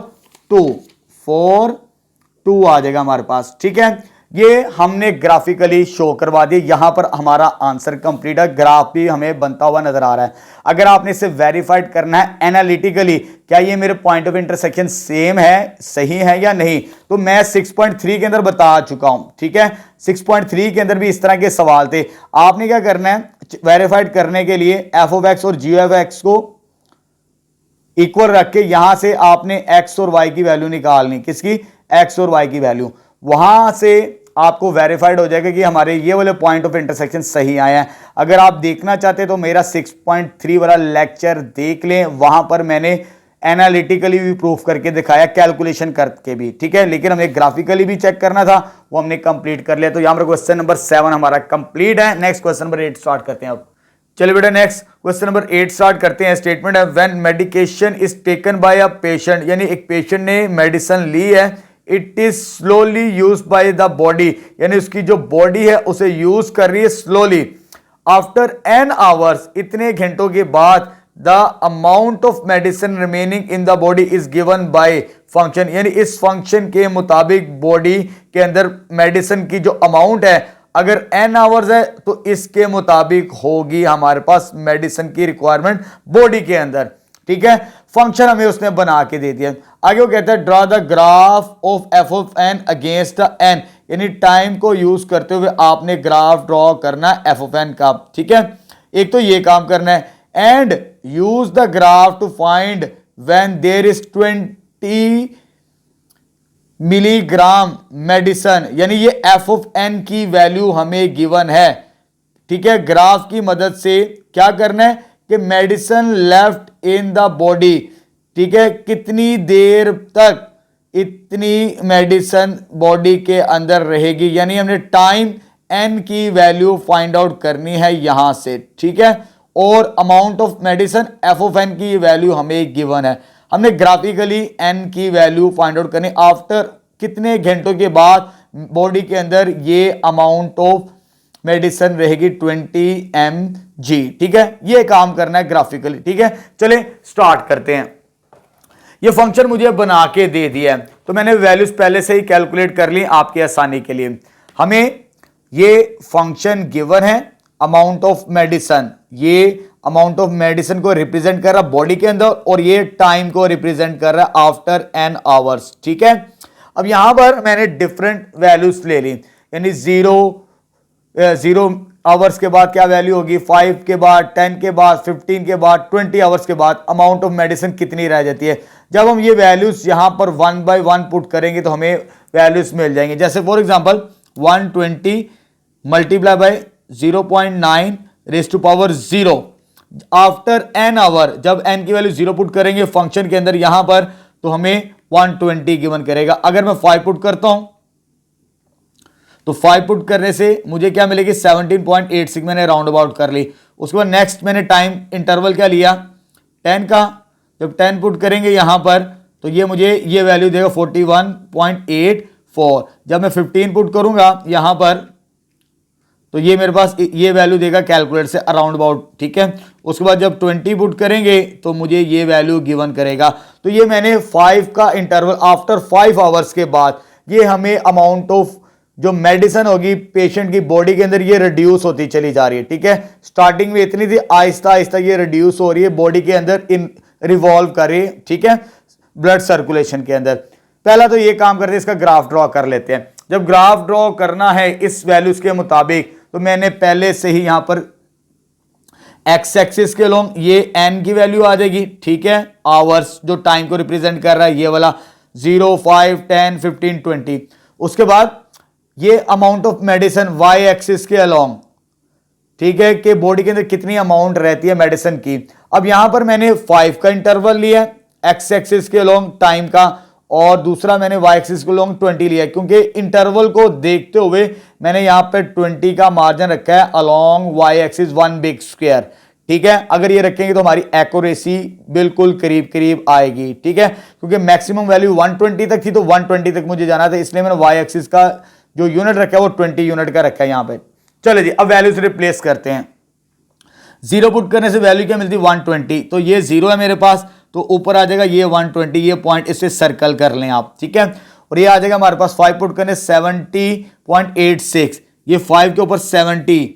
2 आ जाएगा हमारे पास। ठीक है, ये हमने ग्राफिकली शो करवा दिया। यहां पर हमारा आंसर कंप्लीट है, ग्राफ भी हमें बनता हुआ नजर आ रहा है। अगर आपने इसे वेरीफाइड करना है एनालिटिकली, क्या ये मेरे पॉइंट ऑफ इंटरसेक्शन सेम है, सही है या नहीं, तो मैं 6.3 के अंदर बता चुका हूं। ठीक है, 6.3 के अंदर भी इस तरह के सवाल थे। आपने क्या करना है, वेरीफाइड करने के लिए f(x) और g(x) को इक्वल रख के यहां से आपने x और y की वैल्यू निकालनी, किसकी, x और y की वैल्यू, वहां से आपको वेरीफाइड हो जाएगा कि हमारे ये वाले पॉइंट ऑफ इंटरसेक्शन सही आए हैं। अगर आप देखना चाहते हैं तो मेरा 6.3 वाला लेक्चर देख लें, वहां पर मैंने एनालिटिकली भी प्रूफ करके दिखाया, कैलकुलेशन करके भी। ठीक है, लेकिन हमें ग्राफिकली भी चेक करना था, वो हमने कंप्लीट कर लिया। तो यहां पर क्वेश्चन नंबर 7 हमारा कंप्लीट है। नेक्स्ट क्वेश्चन नंबर 8 स्टार्ट करते हैं। अब चलिए बेटा नेक्स्ट क्वेश्चन नंबर 8 स्टार्ट करते हैं। स्टेटमेंट है, when medication is taken by a patient, यानी एक पेशेंट ने मेडिसिन ली है, it is slowly use by the body, यानी उसकी जो बॉडी है उसे यूज कर रही है स्लोली। आफ्टर एन आवर्स, इतने घंटों के बाद the amount of medicine remaining in the body is given bye function, यानी इस फंक्शन के मुताबिक बॉडी के अंदर मेडिसिन की जो अमाउंट है अगर n आवर्स है तो इसके मुताबिक होगी हमारे पास मेडिसिन की रिक्वायरमेंट बॉडी के अंदर। ठीक है, फंक्शन हमें उसने बना के दे दिया। आगे वो कहता है draw the graph of F of N against the N, यानी टाइम को यूज करते हुए आपने ग्राफ ड्रॉ करना है एफ ऑफ एन का। ठीक है, एक तो ये काम करना है, and use the graph to find when there is 20 milligram medicine, यानी ये एफ ऑफ एन की वैल्यू हमें गिवन है। ठीक है, ग्राफ की मदद से क्या करना है कि medicine left in the body, ठीक है, कितनी देर तक इतनी मेडिसिन बॉडी के अंदर रहेगी, यानी हमने टाइम एन की वैल्यू फाइंड आउट करनी है यहां से। ठीक है, और amount of medicine F of N की वैल्यू हमें गिवन है, हमने ग्राफिकली एन की वैल्यू फाइंड आउट करनी आफ्टर कितने घंटों के बाद बॉडी के अंदर ये अमाउंट ऑफ मेडिसिन रहेगी 20 mg। ठीक है, ये काम करना है ग्राफिकली। ठीक है, चले स्टार्ट करते हैं। ये फंक्शन मुझे बना के दे दिया है तो मैंने वैल्यूज पहले से ही कैलकुलेट कर ली आपकी आसानी के लिए। हमें ये फंक्शन गिवन है अमाउंट ऑफ मेडिसिन, ये अमाउंट ऑफ मेडिसिन को रिप्रेजेंट कर रहा बॉडी के अंदर और ये टाइम को रिप्रेजेंट कर रहा है आफ्टर n आवर्स। ठीक है, अब यहां पर मैंने डिफरेंट वैल्यूज ले ली, यानी 0 आवर्स के बाद क्या वैल्यू होगी, 5 के बाद, 10 के बाद, 15 के बाद, 20 आवर्स के बाद अमाउंट ऑफ मेडिसिन कितनी रह जाती है। जब हम ये वैल्यूज यहां पर 1 बाय 1 पुट करेंगे तो हमें वैल्यूज मिल जाएंगे। जैसे for example 120 multiply by 0.9 raise to power 0 after n hour, जब n की वैल्यू 0 पुट करेंगे फंक्शन के अंदर यहां पर तो हमें 120 गिवन करेगा। अगर मैं 5 पुट करता हूं तो 5 पुट करने से मुझे क्या मिलेगी 17.86, मैंने राउंड अबाउट कर ली। उसके बाद नेक्स्ट मैंने टाइम इंटरवल क्या लिया 10 का, जब 10 पुट करेंगे यहां पर तो ये मुझे ये वैल्यू देगा 41.84। जब मैं 15 पुट करूंगा यहां पर तो ये मेरे पास ये वैल्यू देगा कैलकुलेटर से अराउंड अबाउट। ठीक है, उसके बाद जब 20 पुट करेंगे तो मुझे ये वैल्यू गिवन करेगा। तो ये मैंने 5 का इंटरवल आफ्टर 5 आवर्स के बाद ये हमें अमाउंट ऑफ जो मेडिसिन होगी पेशेंट की बॉडी के अंदर ये रिड्यूस होती चली जा रही है। ठीक है, स्टार्टिंग में इतनी थी, आहिस्ता आहिस्ता ये रिड्यूस हो रही है बॉडी के अंदर, इन रिवॉल्व कर रही है। ठीक है, ब्लड सर्कुलेशन के अंदर। पहला तो ये काम करते हैं, इसका ग्राफ ड्रॉ कर लेते हैं। जब ग्राफ ड्रॉ करना है इस वैल्यूज के मुताबिक तो मैंने पहले से ही यहां पर एक्स एक्सिस के अलोंग ये n की वैल्यू आ जाएगी। ठीक है, आवर्स जो टाइम को रिप्रेजेंट कर रहा है ये वाला 0, 5, 10, 15, 20। उसके बाद ये amount of medicine y axis के अलोंग, ठीक है, कि बॉडी के अंदर कितनी अमाउंट रहती है मेडिसिन की। अब यहां पर मैंने 5 का इंटरवल लिया एक्स एक्सिस के अलोंग टाइम का, और दूसरा मैंने y एक्सिस के अलोंग 20 लिया, क्योंकि इंटरवल को देखते हुए मैंने यहां पे 20 का मार्जिन रखा है along y axis 1 big square. ठीक है, अगर ये रखेंगे तो हमारी एक्यूरेसी बिल्कुल करीब करीब आएगी। ठीक है, क्योंकि मैक्सिमम वैल्यू 120 तक थी तो 120 तक मुझे जाना था, इसलिए मैंने y एक्सिस का जो यूनिट रखा है वो 20 यूनिट का रखा है यहां पे। चलो जी, अब वैल्यूज रिप्लेस करते हैं। 0 पुट करने से वैल्यू क्या मिलती है 120, तो ये 0 है मेरे पास, तो ऊपर आ जाएगा ये 120, ये पॉइंट इसे सर्कल कर लें आप। ठीक है, और ये आ जाएगा हमारे पास 5 पुट करने 70.86, ये 5 के ऊपर 70,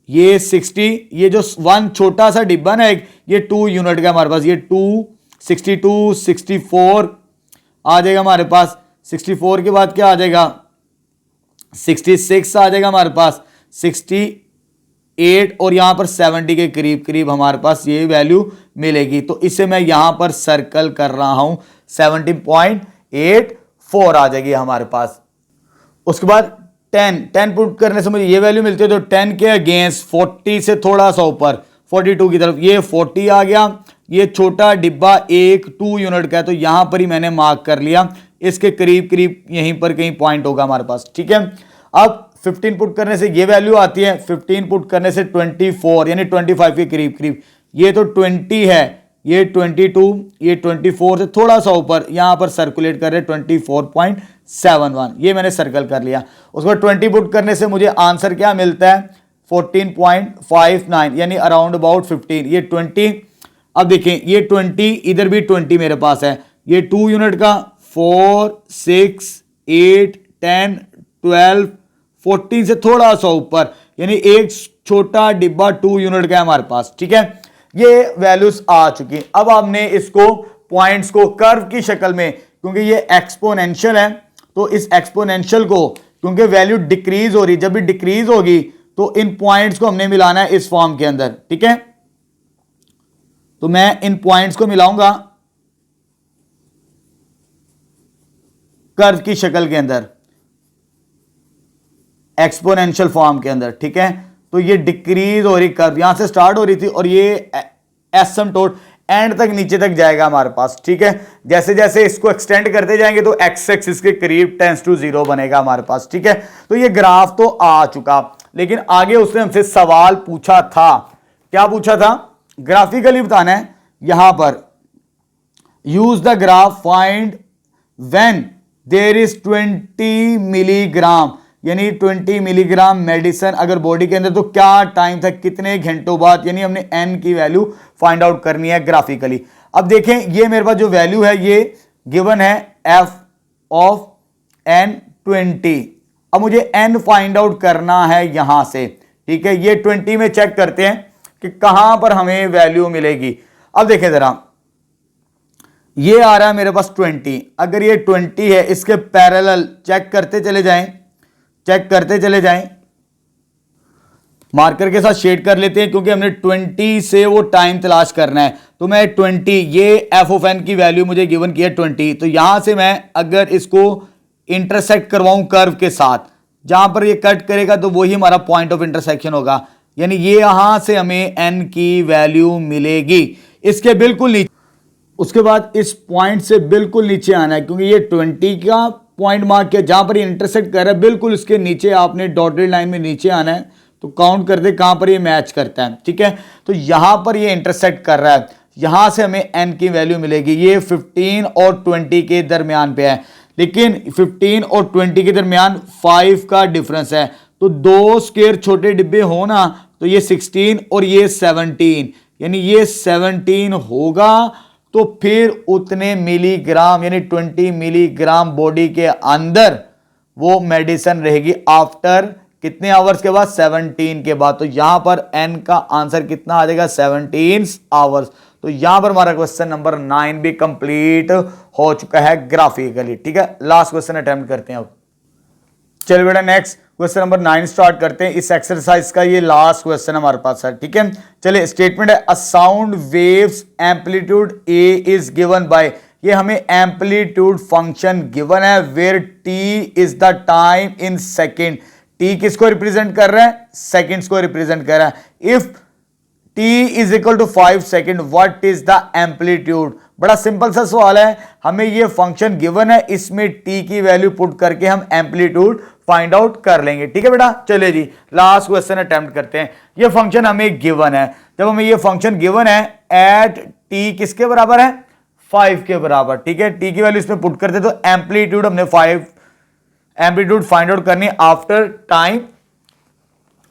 ये 60, ये जो 1 छोटा सा डिब्बा ना एक, ये 2 यूनिट का हमारे पास, ये 2, 62, 64 आ जाएगा हमारे पास। 64 के बाद क्या आ जाएगा 66 आ जाएगा हमारे पास, 68 और यहां पर 70 के करीब करीब हमारे पास ये वैल्यू मिलेगी। तो इसे मैं यहां पर सर्कल कर रहा हूं, 70.84 आ जाएगी हमारे पास। उसके बाद 10 पुट करने से मुझे ये वैल्यू मिलती है, तो 10 के अगेंस्ट 40 से थोड़ा सा ऊपर 42 की तरफ ये 40 आ गया। ये छोटा डिब्बा एक 2 यूनिट का है, तो यहां पर ही मैंने मार्क कर लिया, इसके करीब करीब यहीं पर कहीं पॉइंट होगा हमारे पास। ठीक है, अब 15 पुट करने से ये वैल्यू आती है, 15 पुट करने से 24 यानी 25 के करीब करीब, ये तो 20 है, ये 22, ये 24 से थोड़ा सा ऊपर यहां पर सर्कुलेट कर रहे 24.71, ये मैंने सर्कल कर लिया। उसके बाद 20 पुट करने से मुझे आंसर क्या मिलता है 14.59 यानी अराउंड अबाउट 15, ये 20 अब देखें ये 20, इधर भी 20 मेरे पास है, ये 2 यूनिट का 4, 6, 8, 10, 12, 14 से थोड़ा सा ऊपर, यानी एक छोटा डिब्बा 2 यूनिट का है हमारे पास। ठीक है, ये वैल्यूज आ चुकी। अब हमने इसको पॉइंट्स को कर्व की शक्ल में, क्योंकि ये एक्सपोनेंशियल है, तो इस एक्सपोनेंशियल को, क्योंकि वैल्यू डिक्रीज हो रही, जब भी डिक्रीज होगी तो इन पॉइंट्स को हमने मिलाना है इस फॉर्म के अंदर। ठीक है, तो मैं इन पॉइंट्स को मिलाऊंगा कर्व की शक्ल के अंदर, एक्सपोनेंशियल फॉर्म के अंदर। ठीक है, तो ये डिक्रीज हो रही कर्व यहां से स्टार्ट हो रही थी और ये एसिम्पटोट एंड तक नीचे तक जाएगा हमारे पास। ठीक है, जैसे जैसे इसको एक्सटेंड करते जाएंगे तो एक्स एक्सिस के करीब टेंस टू 0 बनेगा हमारे पास। ठीक है, तो ये ग्राफ तो आ चुका, लेकिन आगे उसने हमसे सवाल पूछा था। क्या पूछा था? ग्राफिकली बताना है। यहां पर use the graph find when there is 20 milligram, यानी 20 मिलीग्राम मेडिसिन अगर बॉडी के अंदर, तो क्या टाइम था, कितने घंटों बाद, यानी हमने एन की वैल्यू फाइंड आउट करनी है ग्राफिकली। अब देखें ये मेरे पास जो वैल्यू है ये गिवन है एफ ऑफ एन 20। अब मुझे एन फाइंड आउट करना है यहां से। ठीक है, ये 20 में चेक करते हैं कि कहां पर हमें वैल्यू मिलेगी। अब देखें जरा, ये आ रहा है मेरे पास 20, अगर ये 20 है इसके पैरेलल चेक करते चले जाएं, चेक करते चले जाएं, मार्कर के साथ शेड कर लेते हैं क्योंकि हमने 20 से वो टाइम तलाश करना है। तो मैं 20, ये एफ ऑफ एन की वैल्यू मुझे गिवन की है 20, तो यहां से मैं अगर इसको इंटरसेक्ट करवाऊं कर्व के साथ, जहां पर ये कट करेगा तो वही हमारा पॉइंट ऑफ इंटरसेक्शन होगा, यानी ये यहां से हमें एन की वैल्यू मिलेगी इसके बिल्कुल नीचे। उसके बाद इस पॉइंट से बिल्कुल नीचे आना है, क्योंकि ये 20 का पॉइंट मार्क किया, जहां पर ये इंटरसेक्ट कर रहा है बिल्कुल इसके नीचे आपने डॉटेड लाइन में नीचे आना है। तो काउंट कर दे कहां पर ये मैच करता है। ठीक है, तो यहां पर ये इंटरसेक्ट कर रहा है, यहां से हमें एन की वैल्यू मिलेगी। ये 15 और 20 के दरमियान पे है, लेकिन 15 और 20 के दरमियान 5 का डिफरेंस है, तो 2 स्क्वायर छोटे डिब्बे हो ना, तो ये 16 और ये 17, यानी ये 17 होगा, तो फिर उतने मिलीग्राम यानी 20 मिलीग्राम बॉडी के अंदर वो मेडिसिन रहेगी आफ्टर कितने आवर्स के बाद, 17 के बाद। तो यहां पर एन का आंसर कितना आ जाएगा, 17 आवर्स। तो यहां पर हमारा क्वेश्चन नंबर 9 भी कंप्लीट हो चुका है ग्राफिकली। ठीक है, लास्ट क्वेश्चन अटेम्प्ट करते हैं अब। चलिए बेटा नेक्स्ट क्वेश्चन नंबर 9 स्टार्ट करते हैं। इस एक्सरसाइज का ये लास्ट क्वेश्चन हमारे पास है। ठीक है, चलिए स्टेटमेंट है, a sound waves amplitude A is given by, ये हमें एम्पलीट्यूड फंक्शन गिवन है where T is the time in second. T किसको रिप्रेजेंट कर रहा है, सेकेंड्स को रिप्रेजेंट कर रहा है। If t is equal to 5 second, what is the amplitude. बड़ा सिंपल सा सवाल है, हमें ये फंक्शन गिवन है, इसमें t की वैल्यू पुट करके हम एम्पलीट्यूड फाइंड आउट कर लेंगे। ठीक है बेटा, चलिए जी लास्ट क्वेश्चन अटेम्प्ट करते हैं। ये फंक्शन हमें गिवन है, जब हमें ये फंक्शन गिवन है एट t किसके बराबर है, 5 के बराबर। ठीक है, t की वैल्यू इसमें पुट करते तो एम्पलीट्यूड हमने 5 एम्पलीट्यूड फाइंड आउट करनी आफ्टर टाइम,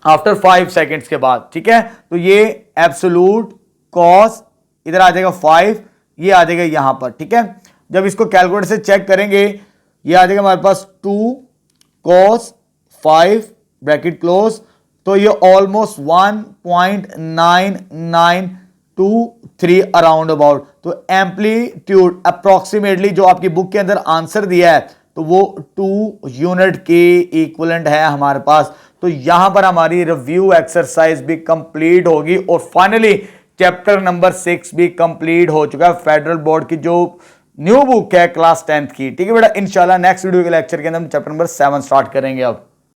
आफ्टर 5 सेकेंड्स के बाद। ठीक है, तो ये एब्सोलूट कॉस इधर आ जाएगा 5, ये आ जाएगा यहां पर। ठीक है, जब इसको कैलकुलेटर से चेक करेंगे ये आ जाएगा हमारे पास 2 cos 5 ब्रैकेट क्लोज, तो ये ऑलमोस्ट 1.9923 अराउंड अबाउट। तो एम्पलीट्यूड अप्रोक्सीमेटली जो आपकी बुक के अंदर आंसर दिया है तो वो 2 यूनिट के इक्विवेलेंट है हमारे पास। तो यहां पर हमारी रिव्यू एक्सरसाइज भी कंप्लीट होगी और फाइनली चैप्टर नंबर 6 भी कंप्लीट हो चुका है, फेडरल बोर्ड की जो न्यू बुक है क्लास 10th की। ठीक है बेटा, इंशाल्लाह नेक्स्ट वीडियो के लेक्चर के अंदर हम चैप्टर नंबर 7 स्टार्ट करेंगे अब।